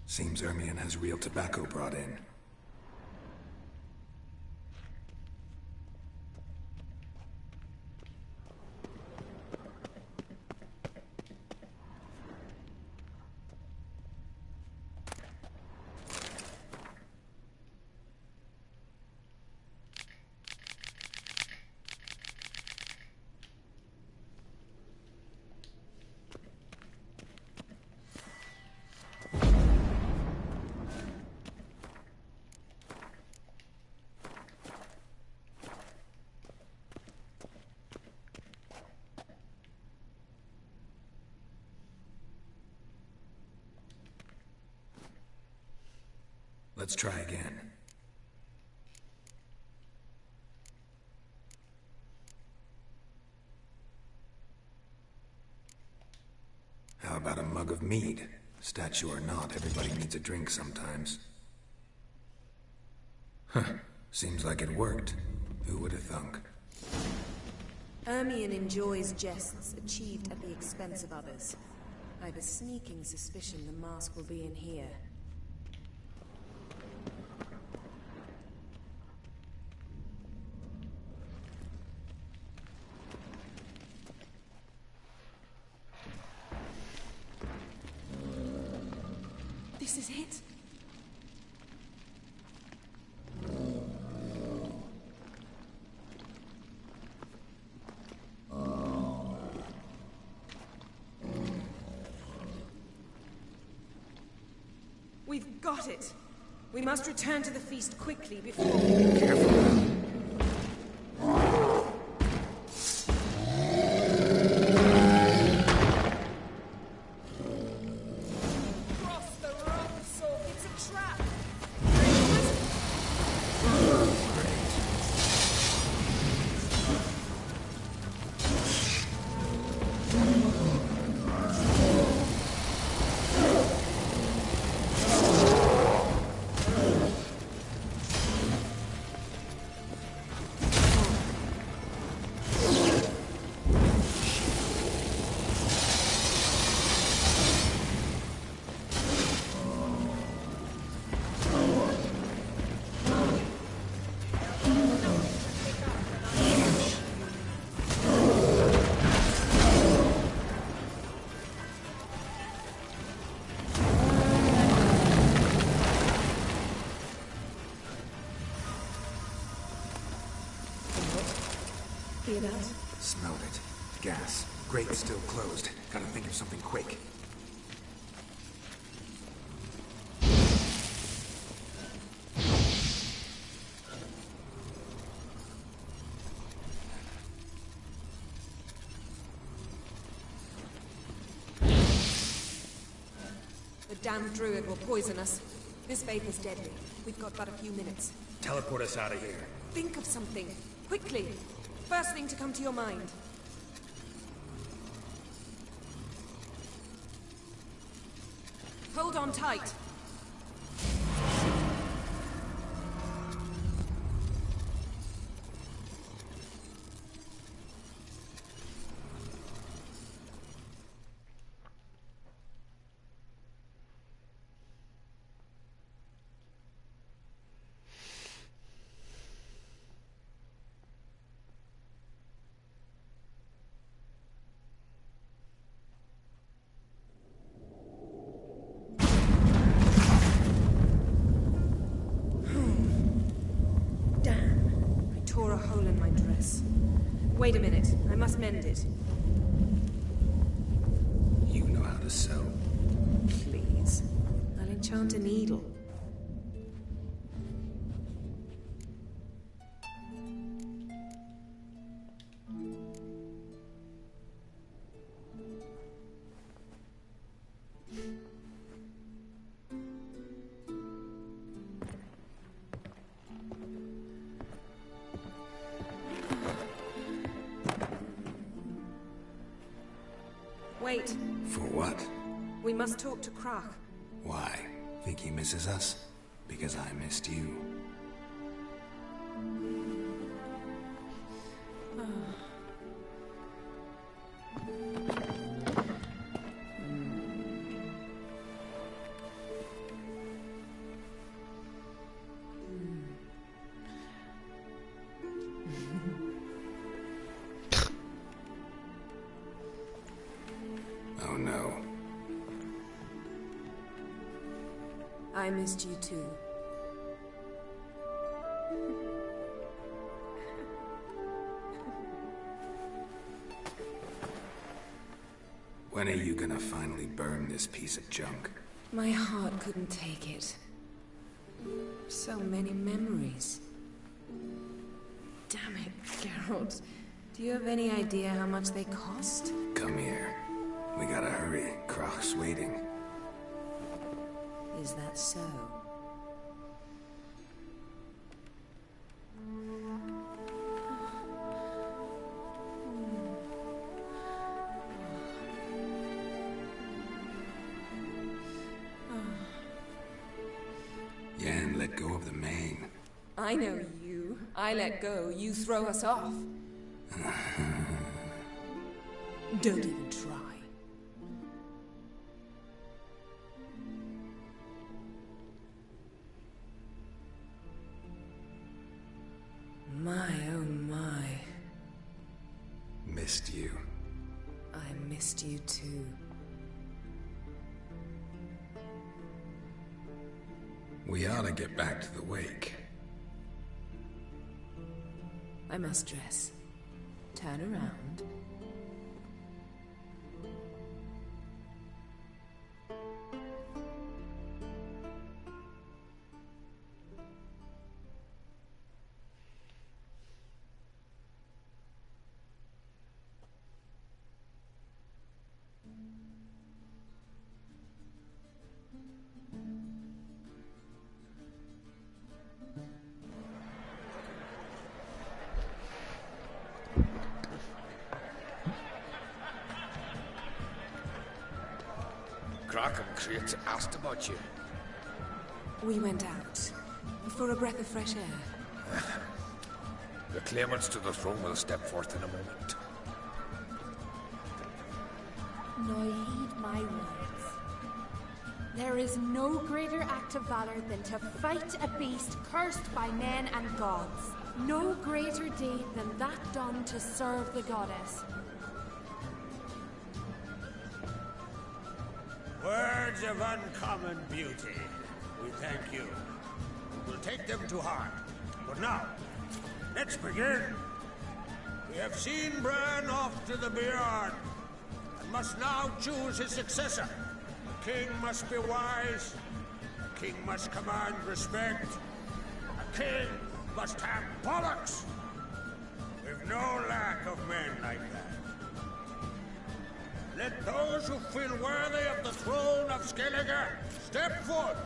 Seems Ermien has real tobacco brought in. Let's try again. How about a mug of mead? Statue or not, everybody needs a drink sometimes. Huh. Seems like it worked. Who would have thunk? Ermien enjoys jests achieved at the expense of others. I've a sneaking suspicion the mask will be in here. This is it. We've got it. We must return to the feast quickly before... Careful. Hear that? Smelled it. Gas. Grate still closed. Gotta think of something quick. The damned druid will poison us. This vapor's deadly. We've got but a few minutes. Teleport us out of here. Think of something. Quickly. First thing to come to your mind. Hold on tight. Tore a hole in my dress. Wait a minute, I must mend it. You know how to sew. Please. I'll enchant a needle. Wait. For what? We must talk to Krach. Why? Think he misses us? Because I missed you. Oh no. I missed you too. When are you gonna finally burn this piece of junk? My heart couldn't take it. So many memories. Damn it, Geralt. Do you have any idea how much they cost? Come here. We gotta hurry. Krach's waiting. Is that so? Yen, let go of the mane. I know you. I let go, you throw us off. Don't even try. My, oh my. Missed you. I missed you too. We ought to get back to the wake. I must dress. Turn around. Crach and Crates asked about you. We went out. For a breath of fresh air. The claimants to the throne will step forth in a moment. Now heed my words. There is no greater act of valor than to fight a beast cursed by men and gods. No greater deed than that done to serve the goddess. Words of uncommon beauty. We thank you. We'll take them to heart. But now, let's begin. We have seen Bran off to the Beyond, and must now choose his successor. A king must be wise. A king must command respect. A king must have bollocks. We've no lack of men like that. Let those who feel worthy of the throne of Skellige step forth.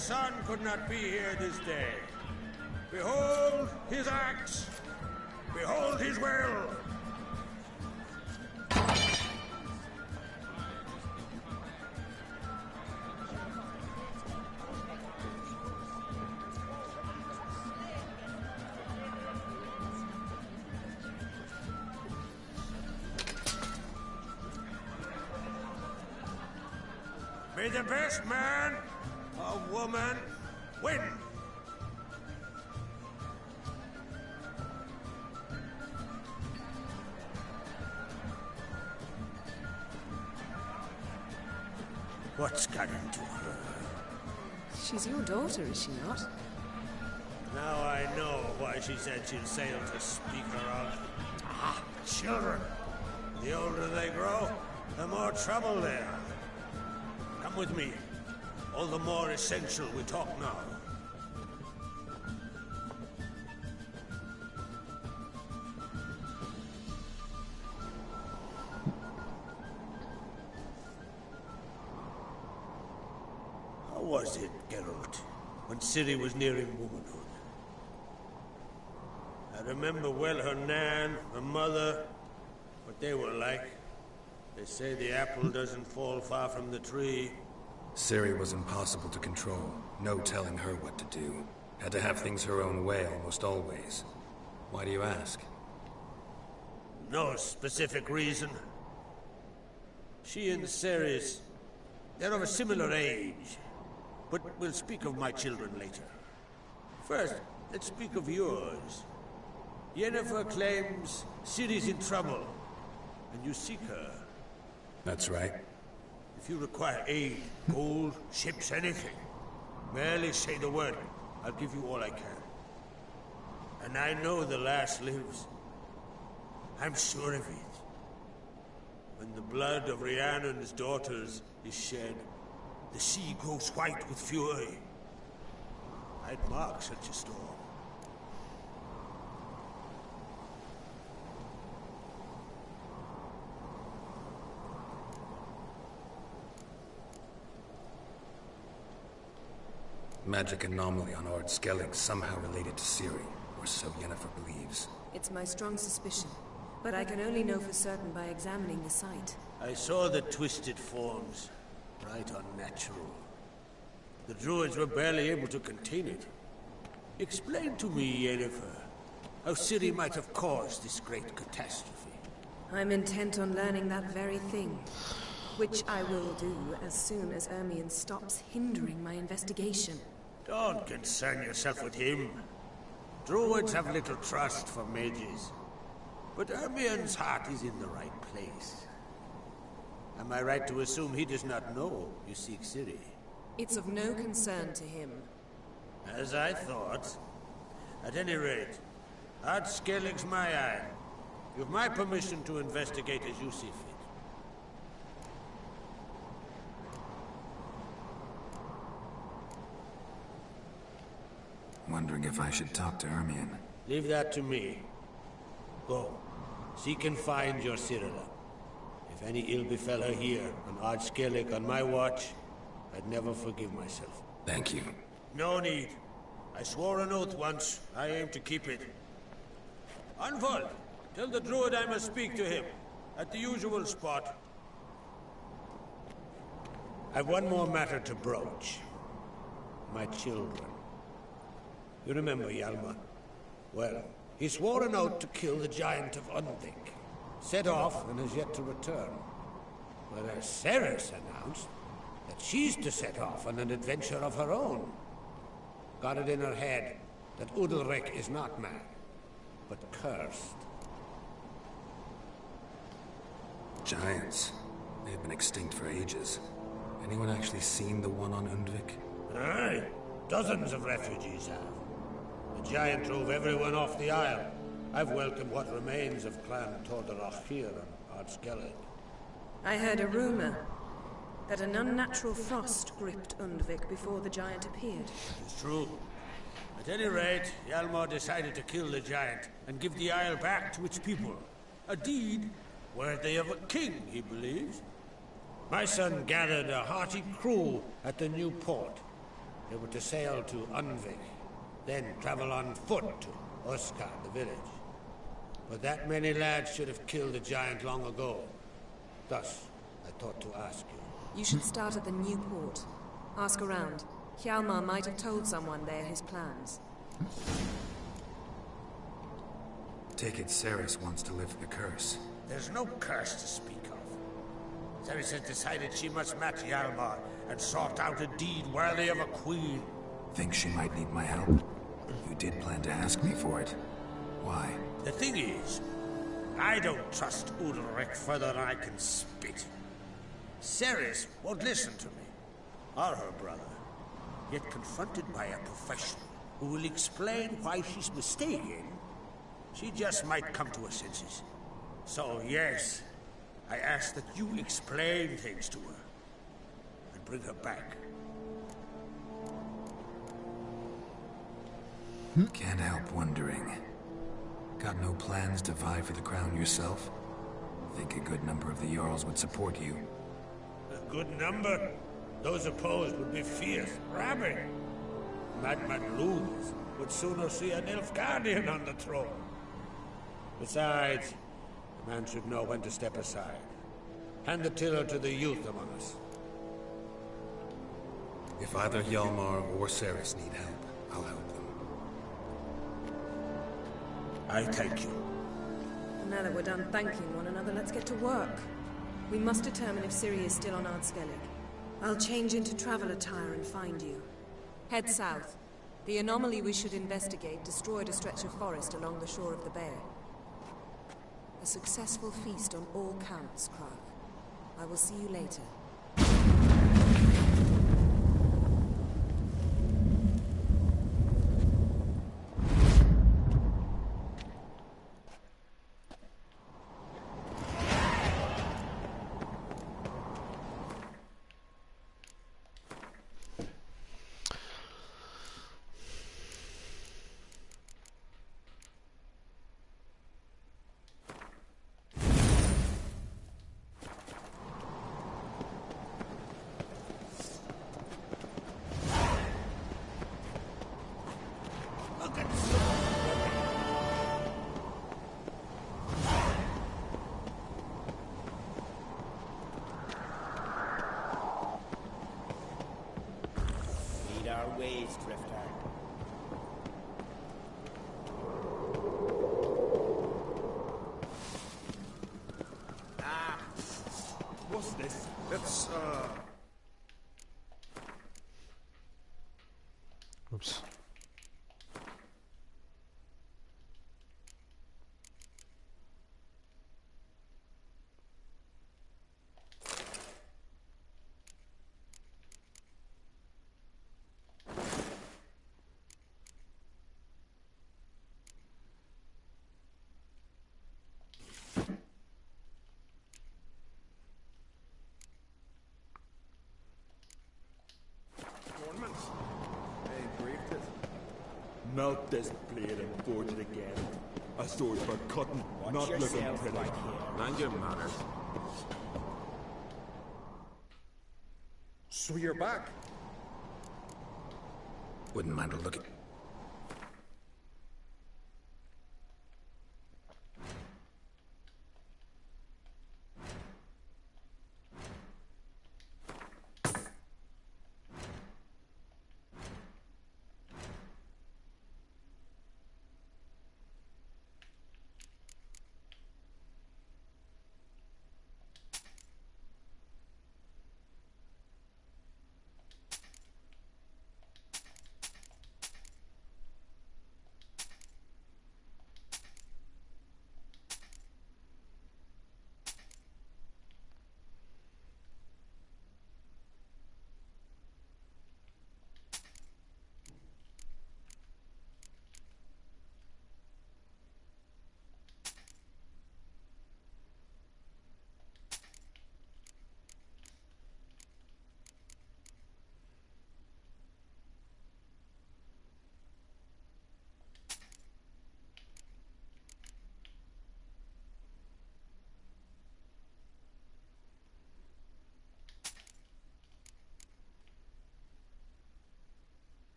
son could not be here this day. Behold his axe. Behold his will. May the best man or woman win. What's got into her? She's your daughter, is she not? Now I know why she said she'll sail to speak her of. Ah, children. The older they grow, the more trouble they are. Come with me. All the more essential we talk now. How was it, Geralt, when Ciri was nearing womanhood? I remember well her nan, her mother, what they were like. They say the apple doesn't fall far from the tree. Ciri was impossible to control. No telling her what to do. Had to have things her own way almost always. Why do you ask? No specific reason. She and Ceres, they're of a similar age. But we'll speak of my children later. First, let's speak of yours. Yennefer claims Ciri's in trouble, and you seek her. That's right. If you require aid, gold, ships, anything, merely say the word. I'll give you all I can. And I know the lass lives. I'm sure of it. When the blood of Rhiannon's daughters is shed, the sea grows white with fury. I'd mark such a storm. Magic anomaly on Ard Skellig somehow related to Ciri, or so Yennefer believes. It's my strong suspicion, but I can only know for certain by examining the site. I saw the twisted forms, right unnatural. The druids were barely able to contain it. Explain to me, Yennefer, how Ciri might have caused this great catastrophe. I'm intent on learning that very thing, which I will do as soon as Ermion stops hindering my investigation. Don't concern yourself with him. Druids have little trust for mages. But Ermion's heart is in the right place. Am I right to assume he does not know you seek Ciri? It's of no concern to him. As I thought. At any rate, Ard Skellig's my eye. You've my permission to investigate as you see fit. Wondering if I should talk to Ermion. Leave that to me. Go. Seek and find your Cyrilla. If any ill befell her here, on Ard Skellig on my watch, I'd never forgive myself. Thank you. No need. I swore an oath once. I aim to keep it. Anvald, tell the druid I must speak to him. At the usual spot. I've one more matter to broach. My children. You remember Hjalmar? Well, he swore an oath to kill the giant of Undvik. Set off and has yet to return. Whereas Ceres announced that she's to set off on an adventure of her own. Got it in her head that Udalric is not mad, but cursed. Giants. They've been extinct for ages. Anyone actually seen the one on Undvik? Aye. Dozens of refugees have. The giant drove everyone off the Isle. I've welcomed what remains of Clan Tordarach here on Ard Skellig. I heard a rumor that an unnatural frost gripped Undvik before the giant appeared. It's true. At any rate, Hjalmar decided to kill the giant and give the Isle back to its people. A deed worthy of a king, he believes. My son gathered a hearty crew at the new port. They were to sail to Unvik, then travel on foot to Oscar, the village. But that many lads should have killed the giant long ago. Thus, I thought to ask you. You should start at the new port. Ask around. Hjalmar might have told someone there his plans. Take it Ceres wants to lift the curse. There's no curse to speak of. Ceres has decided she must match Hjalmar and sort out a deed worthy of a queen. Think she might need my help? You did plan to ask me for it. Why? The thing is, I don't trust Ulrich further than I can spit. Ceres won't listen to me, or her brother. Yet confronted by a professional who will explain why she's mistaken, she just might come to her senses. So yes, I ask that you explain things to her and bring her back. Can't help wondering. Got no plans to vie for the crown yourself? Think a good number of the Jarls would support you. A good number? Those opposed would be fierce, rabid. Madman Luz would sooner see an Nilfgaardian on the throne. Besides, a man should know when to step aside. Hand the tiller to the youth among us. If either Hjalmar or Ceres need help, I'll help them. I thank you. Now that we're done thanking one another, let's get to work. We must determine if Ciri is still on Ardskellig. I'll change into travel attire and find you. Head south. The anomaly we should investigate destroyed a stretch of forest along the shore of the Bear. A successful feast on all counts, Krag. I will see you later. Waves, Drifter. What's this? It's, Oops. Melt this blade and forge it again. A sword for cutting, not looking pretty. Mind your manners. So you're back? Wouldn't mind a look at...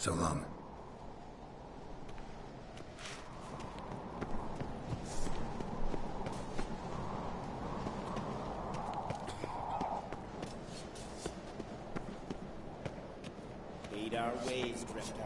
So long. Lead our ways, Drifter.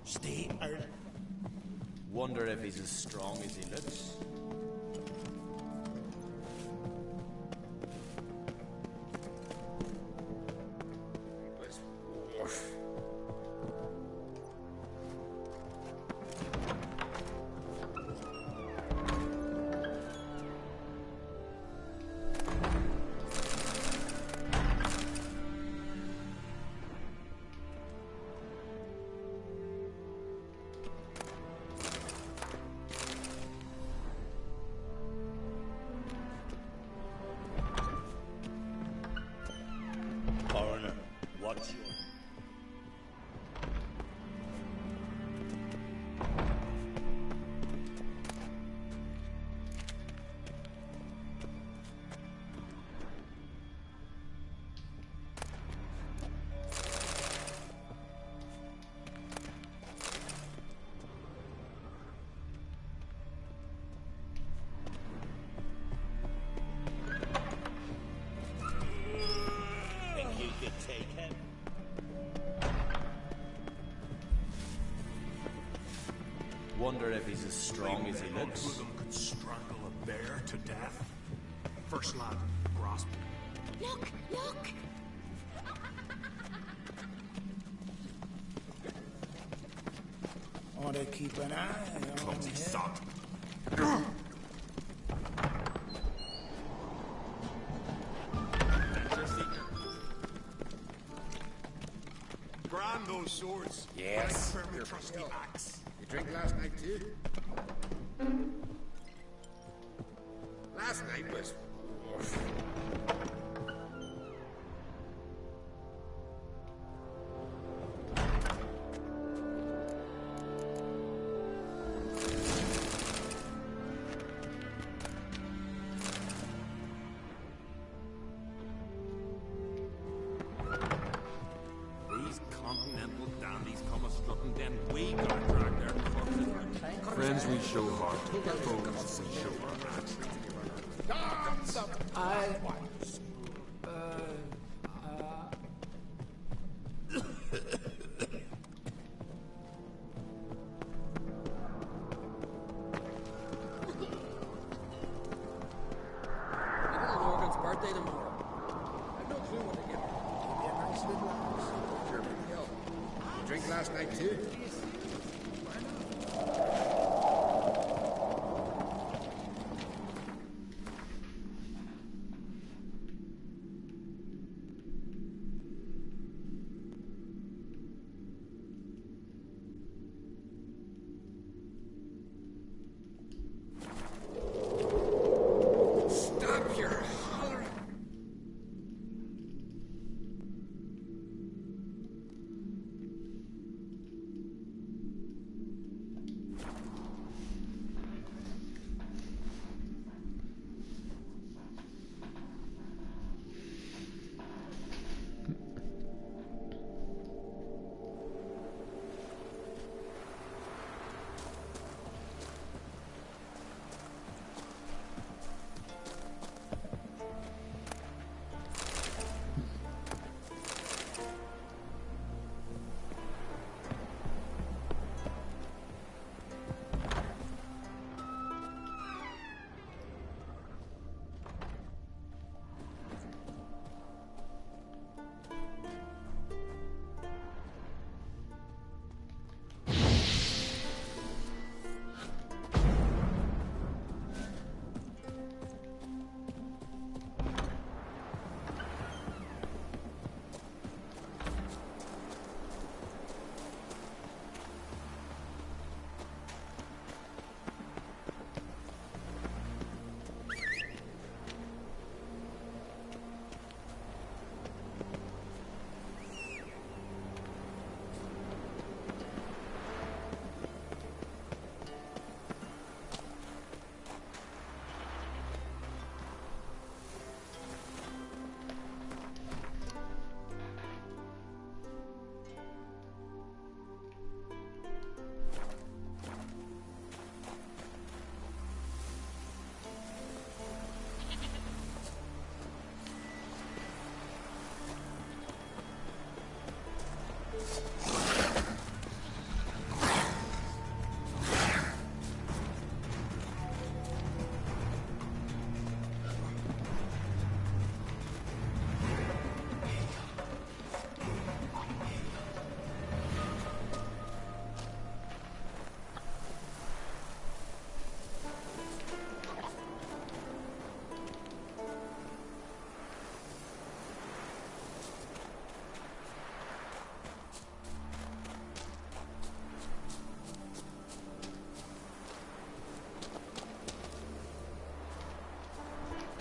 Stay out. Wonder if he's as strong as he looks. What's your... Wonder if he's as strong as he looks. Two of them could strangle a bear to death. First lad, grasp it. Look! Look! Ought to keep an eye on Clumsy him. sod. Grand those swords. Yes. Right for me trusty axe. You drink last night too? Last night was... These continental dandies come a-strutting, then we gotta drag their corpses out. Friends we show heart, foes we show our hands. Morgan's birthday tomorrow. I've no clue what to give her. Maybe a nice little axe. Sure, maybe help. You drink last night too? Stop your hollering!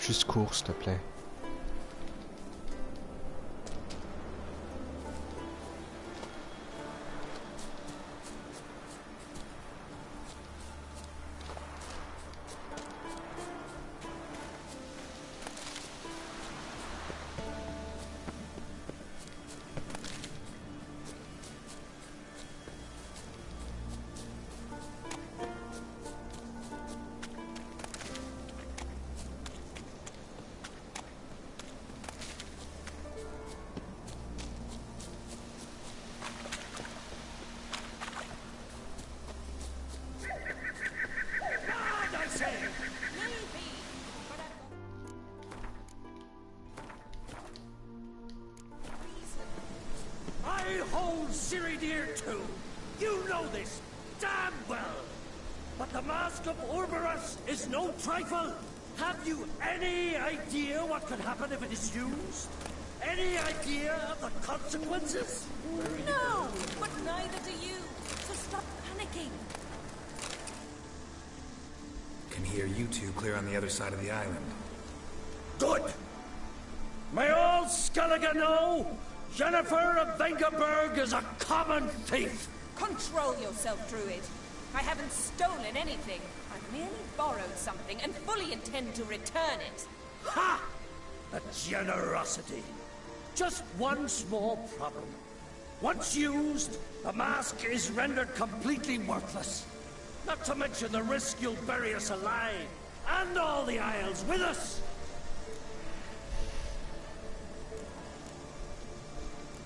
Juste cours, s'il te plaît. I hold Ciri dear too. You know this damn well. But the Mask of Ouroboros is no trifle. Have you any idea what could happen if it is used? Any idea of the consequences? No, but neither do you. So stop panicking. Can hear you two clear on the other side of the island. Good. May all Skellige know Jennifer of Vengerberg is a common thief. Control yourself, Druid. I haven't stolen anything. I've merely borrowed something and fully intend to return it. Ha! A generosity. Just one small problem. Once used, the mask is rendered completely worthless. Not to mention the risk you'll bury us alive, and all the Isles with us.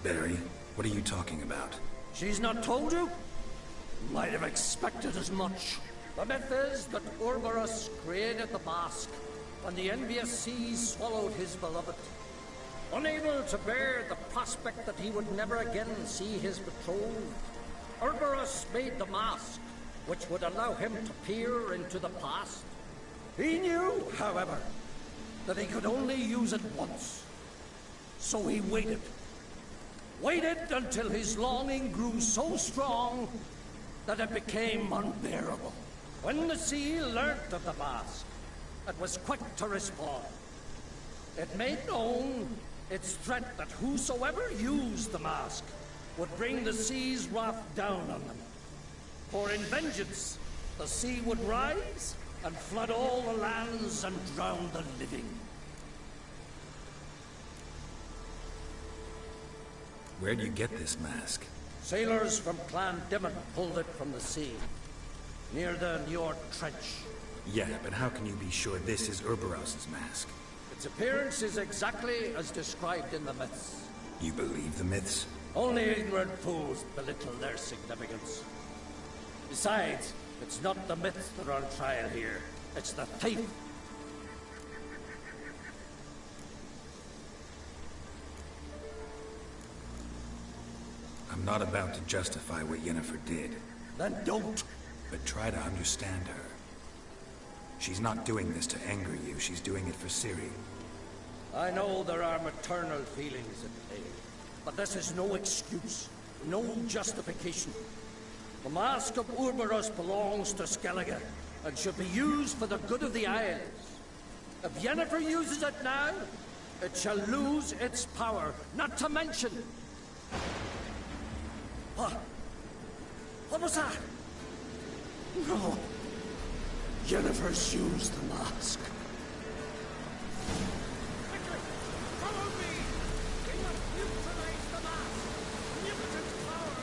Barry, what are you talking about? She's not told you? Might have expected as much. The myth is that Ouroboros created the mask when the envious seas swallowed his beloved. Unable to bear the prospect that he would never again see his betrothed, Ouroboros made the mask, which would allow him to peer into the past. He knew, however, that he could only use it once. So he waited. Waited until his longing grew so strong that it became unbearable. When the sea learnt of the mask, it was quick to respond. It made known its threat that whosoever used the mask would bring the sea's wrath down on them. For in vengeance, the sea would rise and flood all the lands and drown the living. Where'd you get this mask? Sailors from Clan Dimon pulled it from the sea, near the Njord Trench. Yeah, but how can you be sure this is Ouroboros' mask? Its appearance is exactly as described in the myths. You believe the myths? Only ignorant fools belittle their significance. Besides, it's not the myths that are on trial here. It's the thief. I'm not about to justify what Yennefer did. Then don't. But try to understand her. She's not doing this to anger you, she's doing it for Ciri. I know there are maternal feelings at play, but this is no excuse, no justification. The Mask of Ouroboros belongs to Skellige, and should be used for the good of the Isles. If Yennefer uses it now, it shall lose its power, not to mention... What was that? No. Yennefer's used the mask. Quickly! Follow me! We must neutralize the mask! Omnipotent power!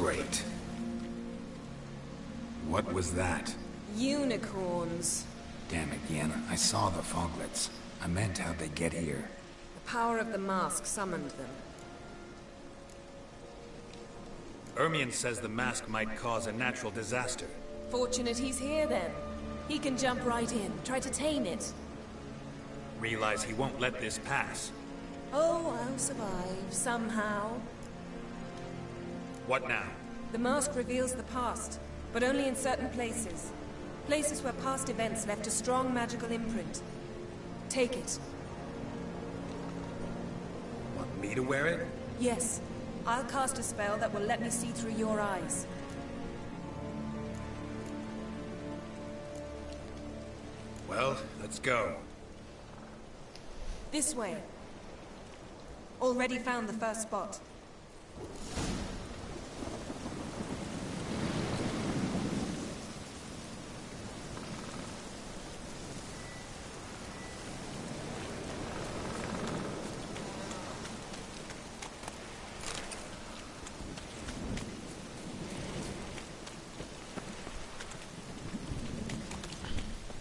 Great. What was that? Unicorns. Damn it, Yen. I saw the foglets. I meant how'd they get here. The power of the mask summoned them. Ermion says the mask might cause a natural disaster. Fortunate he's here, then. He can jump right in, try to tame it. Realize he won't let this pass. Oh, I'll survive, somehow. What now? The mask reveals the past, but only in certain places. Places where past events left a strong magical imprint. Take it. Want me to wear it? Yes. I'll cast a spell that will let me see through your eyes. Well, let's go. This way. Already found the first spot.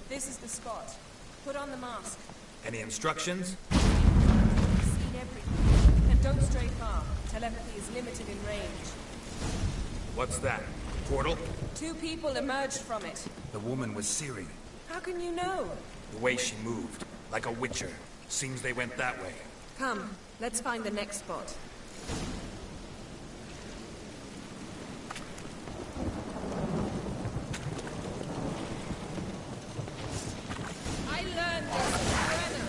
This is the spot. Put on the mask. Any instructions? You've seen everything. And don't stray far. Telepathy is limited in range. What's that? Portal? 2 people emerged from it. The woman was Ciri. How can you know? The way she moved. Like a witcher. Seems they went that way. Come, let's find the next spot. I learned this in Brenner.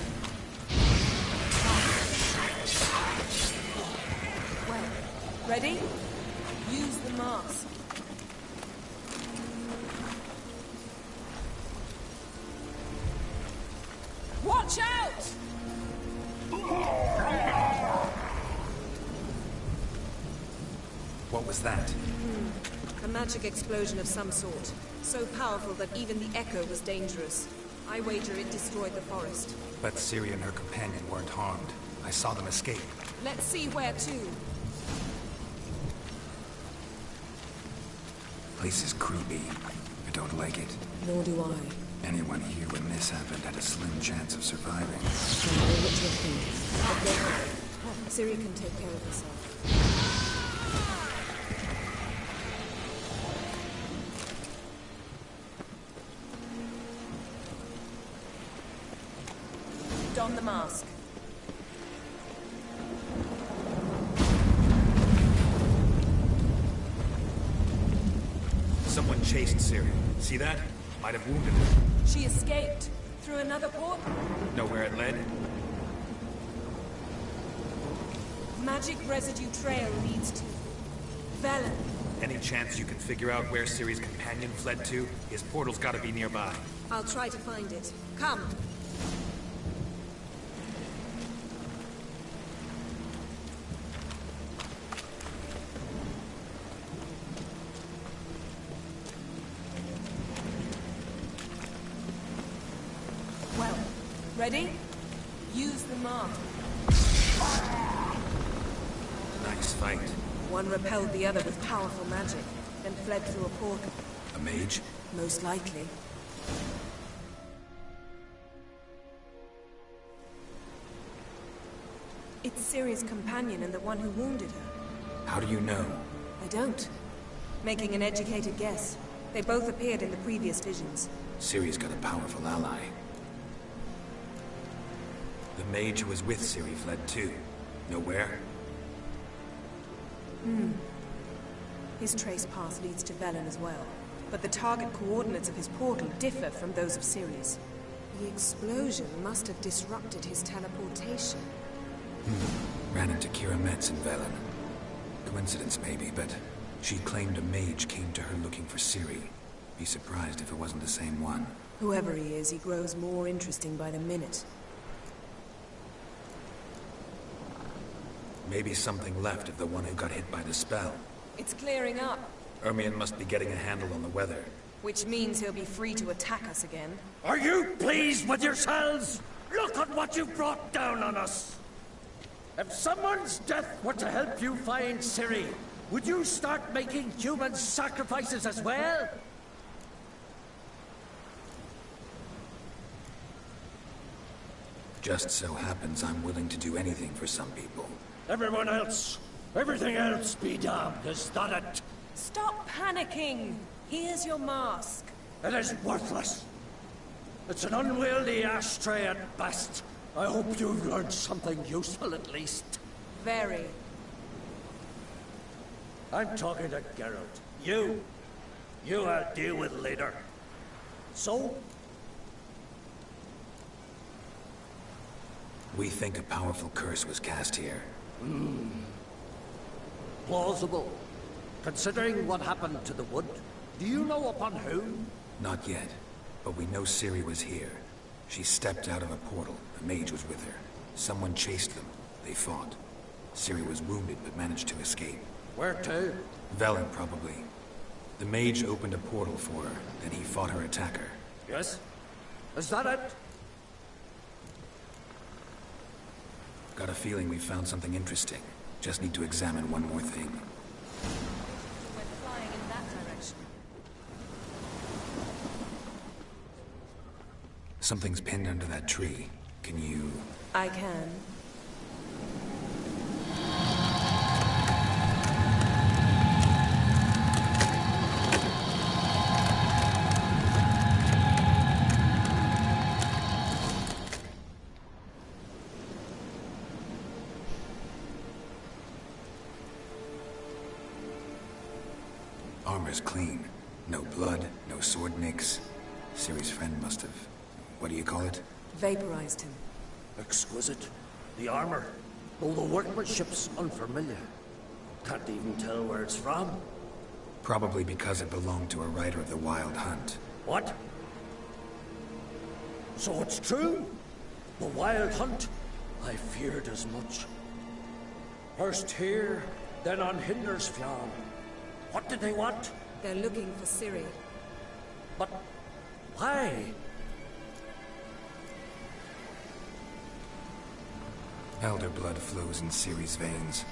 Well, ready? Use the mask. Watch out! What was that? A magic explosion of some sort. So powerful that even the echo was dangerous. I wager it destroyed the forest. But Ciri and her companion weren't harmed. I saw them escape. Let's see where to. Place is creepy. I don't like it. Nor do I. Anyone here when this happened had a slim chance of surviving. Ciri can take care of herself. Don the mask. Someone chased Ciri. See that? Might have wounded her. She escaped. Through another port? Know where it led? Magic residue trail leads to Velen. Any chance you can figure out where Ciri's companion fled to? His portal's gotta be nearby. I'll try to find it. Come. Well, ready? Use the mark. Nice fight. One repelled the other with powerful magic, then fled through a portal. A mage? Most likely. It's Ciri's companion and the one who wounded her. How do you know? I don't. Making an educated guess. They both appeared in the previous visions. Ciri's got a powerful ally. The mage who was with Ciri fled too. Know where? His trace path leads to Velen as well. But the target coordinates of his portal differ from those of Ciri's. The explosion must have disrupted his teleportation. Ran into Kira Metz in Velen. Coincidence maybe, but she claimed a mage came to her looking for Ciri. Be surprised if it wasn't the same one. Whoever he is, he grows more interesting by the minute. Maybe something left of the one who got hit by the spell. It's clearing up. Ermion must be getting a handle on the weather. Which means he'll be free to attack us again. Are you pleased with yourselves? Look at what you've brought down on us! If someone's death were to help you find Ciri, Would you start making human sacrifices as well? Just so happens I'm willing to do anything for some people. Everyone else, everything else be damned, is that it? Stop panicking. Here's your mask. It is worthless. It's an unwieldy ashtray at best. I hope you've learned something useful at least. Very. I'm talking to Geralt. You I'll deal with later. So? We think a powerful curse was cast here. Plausible. Considering what happened to the wood, do you know upon whom? Not yet, but we know Ciri was here. She stepped out of a portal. A mage was with her. Someone chased them. They fought. Ciri was wounded but managed to escape. Where to? Velen, probably. The mage opened a portal for her, then he fought her attacker. Yes? Is that it? Got a feeling we found something interesting. Just need to examine one more thing. We're flying in that direction. Something's pinned under that tree. Can you... I can. Armor's clean. No blood, no sword nicks. Ciri's friend must have... what do you call it? Vaporized him. Exquisite. The armor. Though the workmanship's unfamiliar. Can't even tell where it's from. Probably because it belonged to a rider of the Wild Hunt. What? So it's true? The Wild Hunt? I feared as much. First here, then on Hindersfjall. What did they want? They're looking for Ciri. But why? Elder blood flows in Ciri's veins.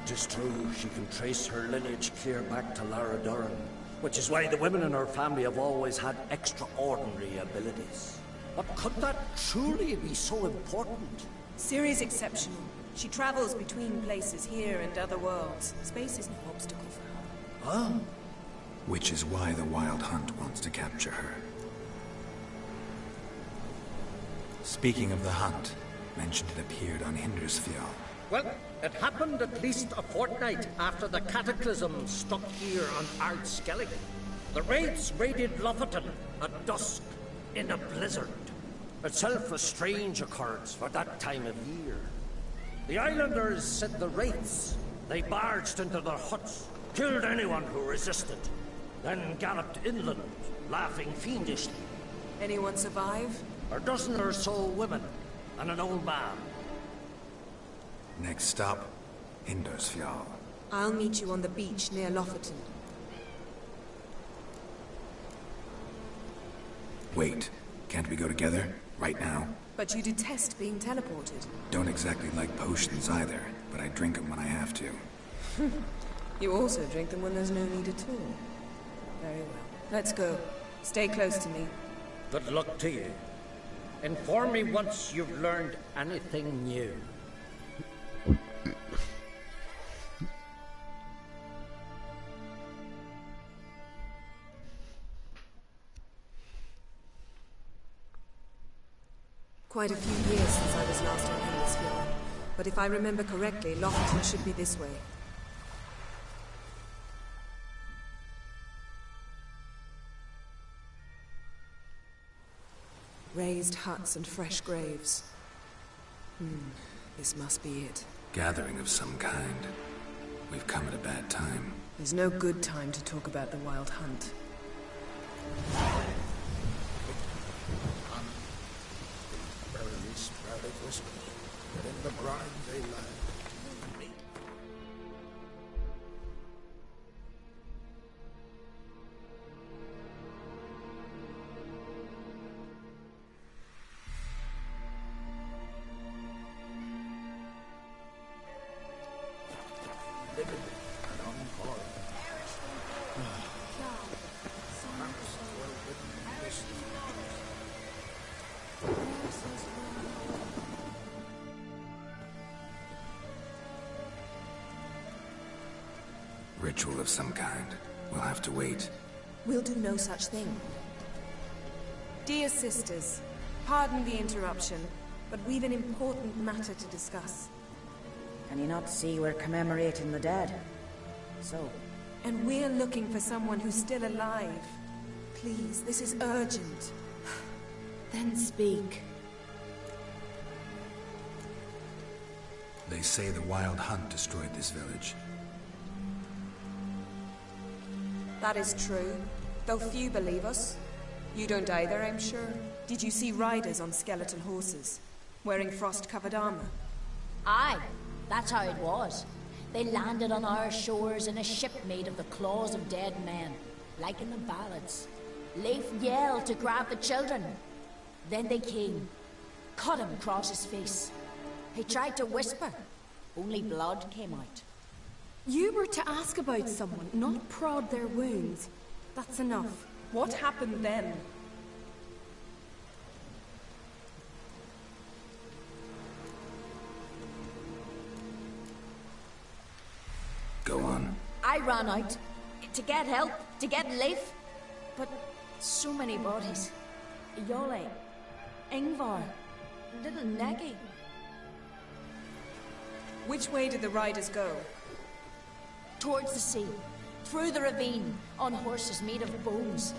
It is true she can trace her lineage clear back to Lara Duran, which is why the women in her family have always had extraordinary abilities. But could that truly be so important? Ciri's exceptional. She travels between places here and other worlds. Space is no obstacle for her. Huh? Which is why the Wild Hunt wants to capture her. Speaking of the hunt, mentioned it appeared on Hindersfjall. Well, it happened at least a fortnight after the cataclysm struck here on Ardskellig. The raids raided Lofoten at dusk in a blizzard. Itself a strange occurrence for that time of year. The islanders said the wraiths. They barged into their huts, killed anyone who resisted, then galloped inland, laughing fiendishly. Anyone survive? A dozen or so women, and an old man. Next stop, Hindersfjall. I'll meet you on the beach near Lofoten. Wait, can't we go together? Right now? But you detest being teleported. Don't exactly like potions either, but I drink them when I have to. You also drink them when there's no need at all. Very well. Let's go. Stay close to me. Good luck to you. Inform me once you've learned anything new. Quite a few years since I was last on Hindersfjall. But if I remember correctly, Lofoten should be this way. Raised huts and fresh graves. This must be it. Gathering of some kind. We've come at a bad time. There's no good time to talk about the Wild Hunt. But in the brine they lie. Ritual of some kind. We'll have to wait. We'll do no such thing. Dear sisters, pardon the interruption, but we've an important matter to discuss. Can you not see we're commemorating the dead? So? And we're looking for someone who's still alive. Please, this is urgent. Then speak. They say the Wild Hunt destroyed this village. That is true, though few believe us. You don't either, I'm sure. Did you see riders on skeletal horses, wearing frost-covered armor? Aye, that's how it was. They landed on our shores in a ship made of the claws of dead men, like in the ballads. Leif yelled to grab the children. Then they came, cut him across his face. He tried to whisper, only blood came out. You were to ask about someone, not prod their wounds. That's enough. What happened then? Go on. I ran out to get help, to get Leif. But so many bodies. Yole, Ingvar, little Neggy. Which way did the riders go? Towards the sea, through the ravine, on horses made of bones.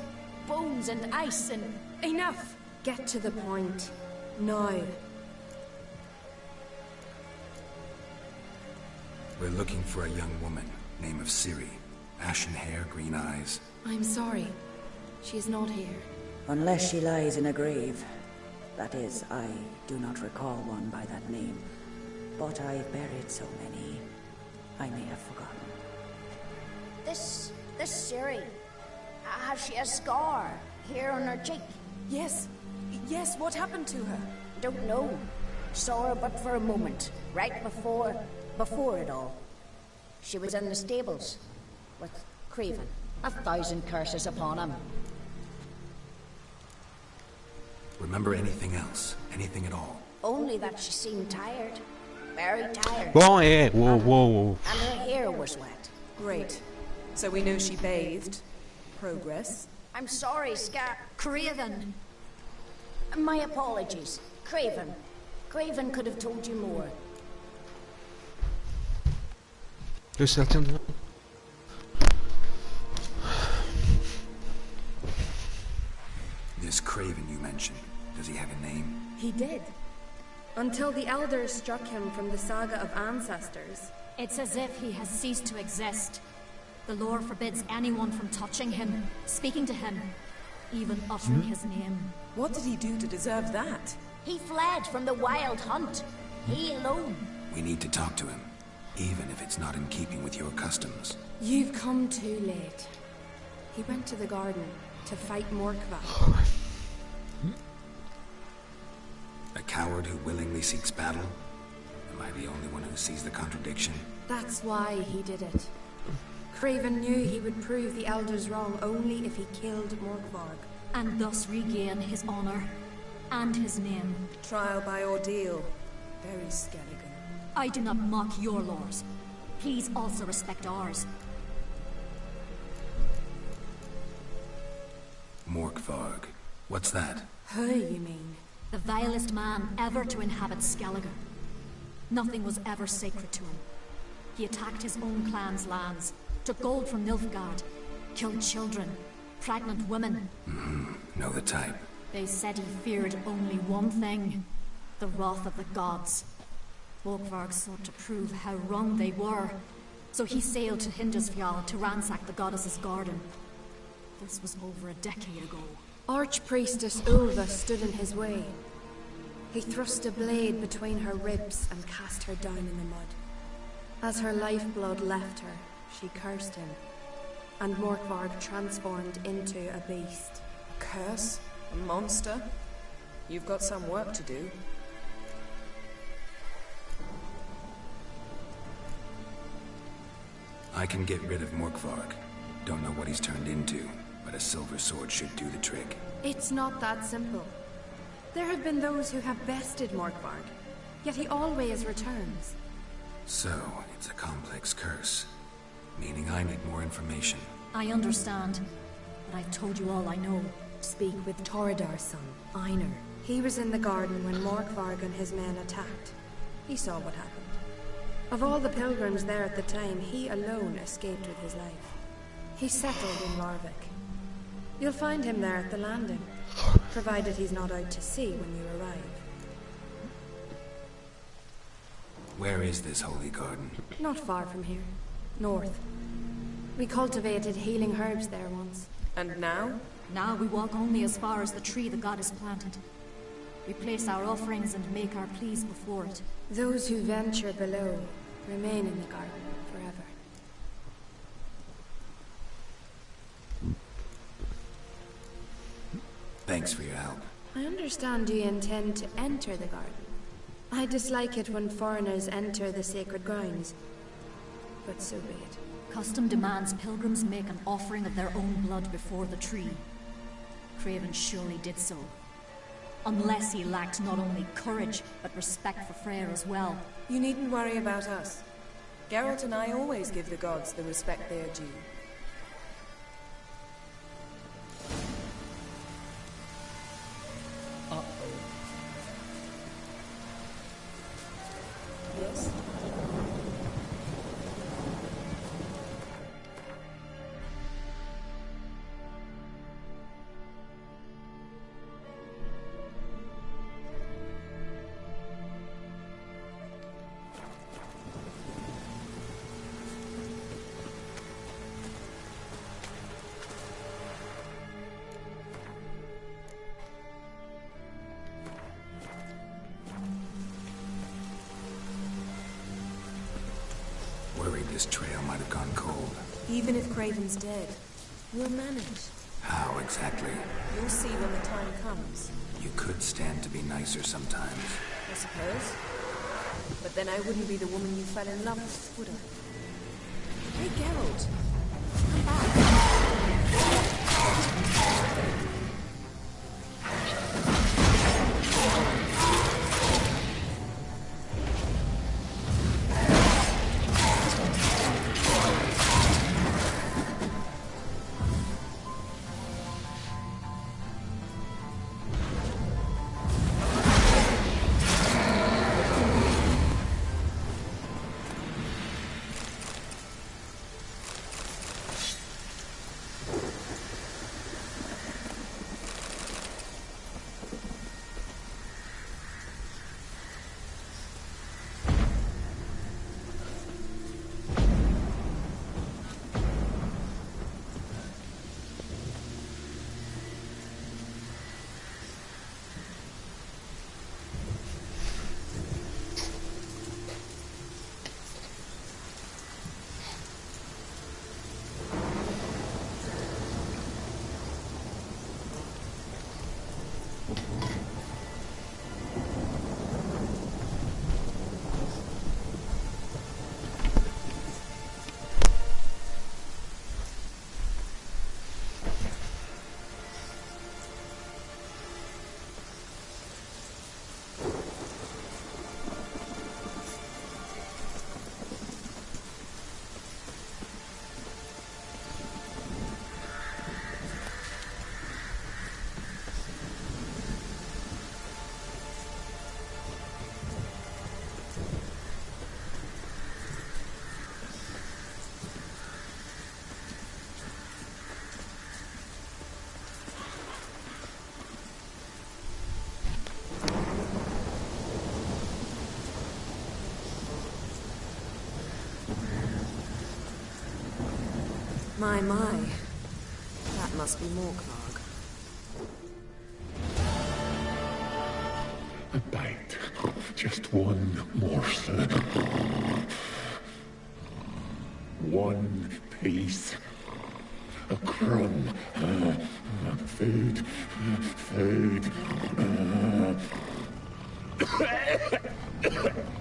Bones and ice and... Enough! Get to the point. Now. We're looking for a young woman, name of Ciri. Ashen hair, green eyes. I'm sorry. She is not here. Unless she lies in a grave. That is, I do not recall one by that name. But I've buried so many, I may have forgotten. This Ciri, has she a scar here on her cheek? Yes, what happened to her? Don't know. Saw her but for a moment, right before it all. She was in the stables with Craven. 1,000 curses upon him. Remember anything else? Anything at all? Only that she seemed tired. Very tired. Bon, whoa. And her hair was wet. Great. So we know she bathed. Progress. I'm sorry, Craven. My apologies. Craven. Craven could have told you more. Le certain. This Craven you mentioned, does he have a name? He did. Until the elders struck him from the saga of ancestors. It's as if he has ceased to exist. The lore forbids anyone from touching him, speaking to him, even uttering his name. What did he do to deserve that? He fled from the Wild Hunt. He alone. We need to talk to him, even if it's not in keeping with your customs. You've come too late. He went to the garden to fight Morkva. A coward who willingly seeks battle? Am I the only one who sees the contradiction? That's why he did it. Craven knew he would prove the elders wrong only if he killed Morkvarg. And thus regain his honor and his name. Trial by ordeal. Very Skelligan. I do not mock your laws. Please also respect ours. Morkvarg. What's that? Who, you mean? The vilest man ever to inhabit Skellige. Nothing was ever sacred to him. He attacked his own clan's lands, took gold from Nilfgaard, killed children, pregnant women. Know the type. They said he feared only one thing, the wrath of the gods. Morkvarg sought to prove how wrong they were, so he sailed to Hindisfjall to ransack the goddess's garden. This was over a decade ago. Archpriestess Ulva stood in his way. He thrust a blade between her ribs and cast her down in the mud. As her lifeblood left her, she cursed him, and Morkvarg transformed into a beast. A curse? A monster? You've got some work to do. I can get rid of Morkvarg. Don't know what he's turned into, but a silver sword should do the trick. It's not that simple. There have been those who have bested Morkvarg, yet he always returns. So, it's a complex curse. Meaning I need more information. I understand, but I've told you all I know. Speak with Toradar's son, Einar. He was in the garden when Morkvarg and his men attacked. He saw what happened. Of all the pilgrims there at the time, he alone escaped with his life. He settled in Larvik. You'll find him there at the landing, provided he's not out to sea when you arrive. Where is this holy garden? Not far from here. North. We cultivated healing herbs there once. And now? Now we walk only as far as the tree the goddess planted. We place our offerings and make our pleas before it. Those who venture below remain in the garden forever. Thanks for your help. I understand you intend to enter the garden. I dislike it when foreigners enter the sacred grounds, but so be it. Custom demands pilgrims make an offering of their own blood before the tree. Craven surely did so. Unless he lacked not only courage, but respect for Freyr as well. You needn't worry about us. Geralt and I always give the gods the respect they are due. Yes? Worried this trail might have gone cold. Even if Craven's dead, we'll manage. How exactly? You'll see when the time comes. You could stand to be nicer sometimes. I suppose. But then I wouldn't be the woman you fell in love with, would I? Hey, Geralt. Come back. My. That must be Morkvarg. A bite. Just one morsel. One piece. A crumb. Food.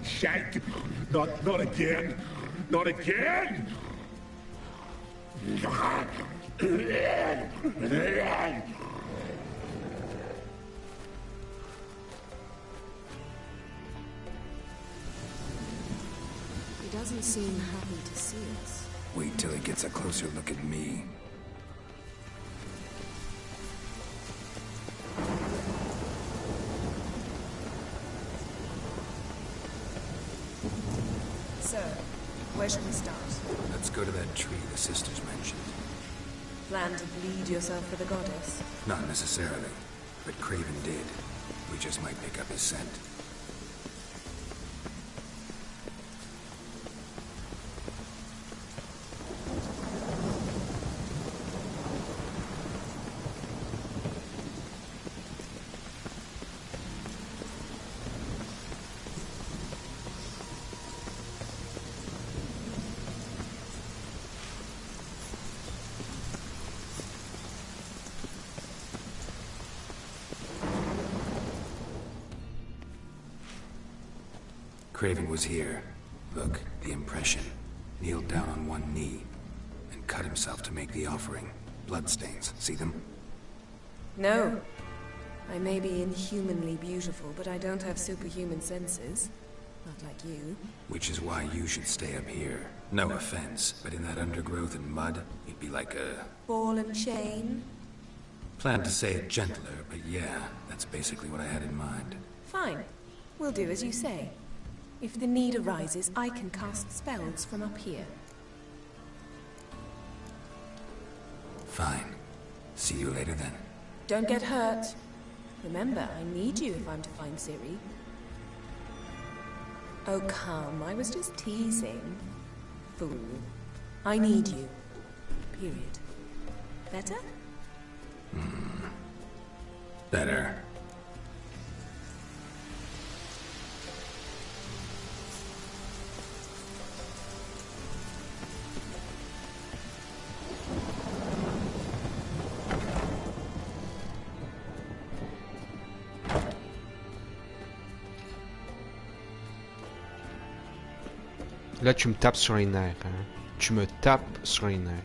Shite. Not again. Not again! He doesn't seem happy to see us. Wait till he gets a closer look at me. So, where should we start? Let's go to that tree the sisters mentioned. Plan to bleed yourself for the goddess? Not necessarily, but Craven did. We just might pick up his scent. Craven was here. Look, the impression. Kneeled down on one knee and cut himself to make the offering. Bloodstains. See them? No. I may be inhumanly beautiful, but I don't have superhuman senses. Not like you. Which is why you should stay up here. No offense, but in that undergrowth and mud, you'd be like a... ball and chain? Planned to say it gentler, but yeah, that's basically what I had in mind. Fine. We'll do as you say. If the need arises, I can cast spells from up here. Fine. See you later then. Don't get hurt. Remember, I need you if I'm to find Ciri. Oh, come. I was just teasing. Fool. I need you. Period. Better? Better. Là, tu me tapes sur les nerfs, hein. Tu me tapes sur les nerfs.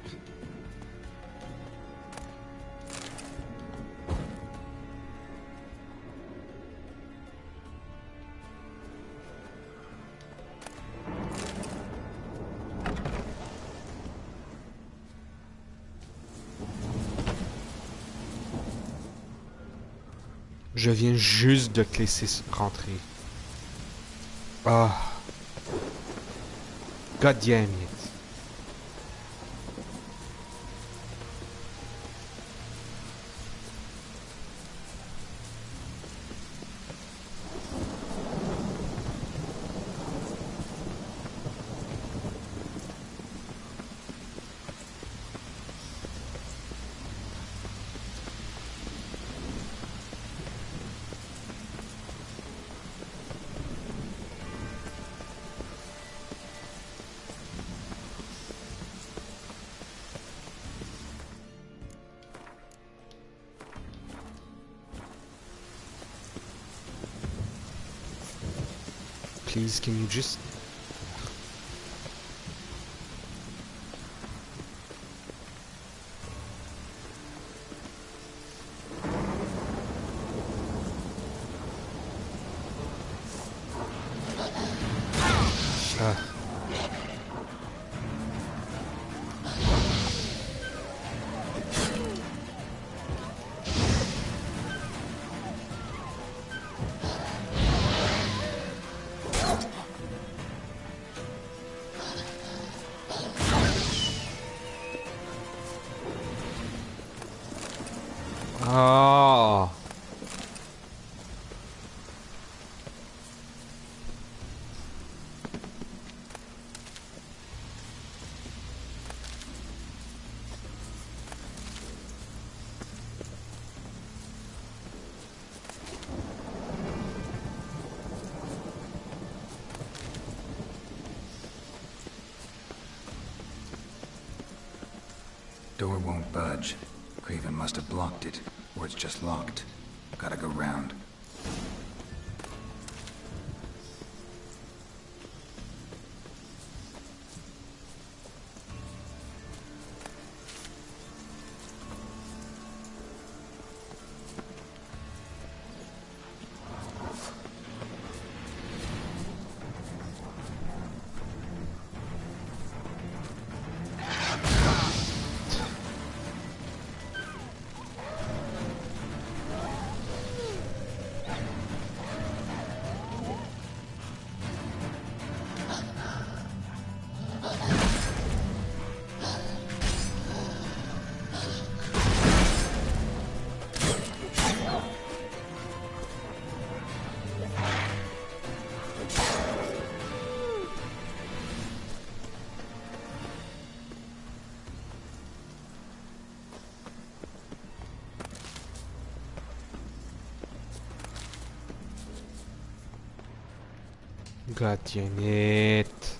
Je viens juste de te laisser rentrer. Ah. God damn it. Please, can you just... Oh. Door won't budge. Craven must have blocked it, or it's just locked. Gotta go round. God damn it.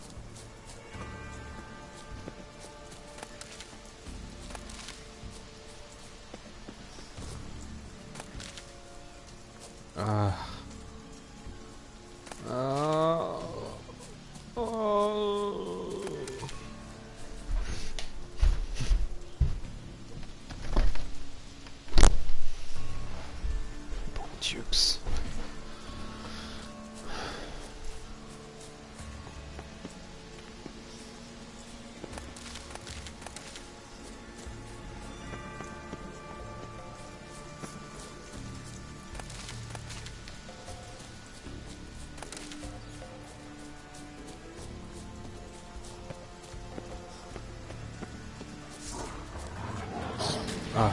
Dukes. Ah.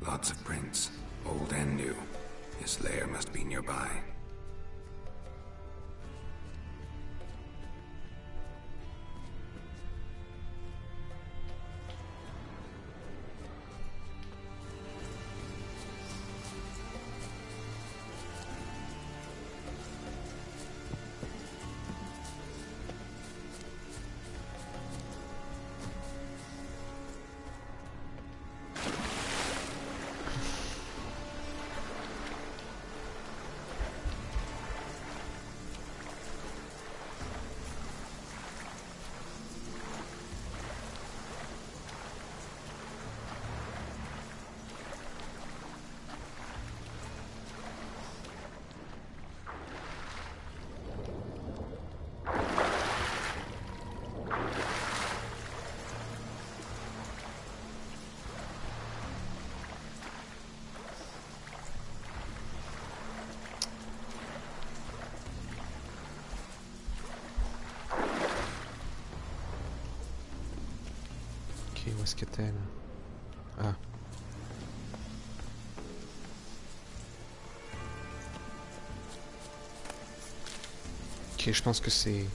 Lots of prints, old and new. His lair must be nearby. Ok, où est-ce que t'es là? Ah. Ok, je pense que c'est...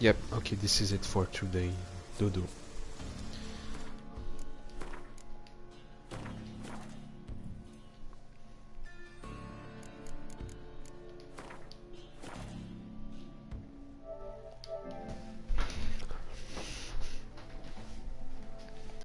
Yep, ok, this is it for today. Dodo.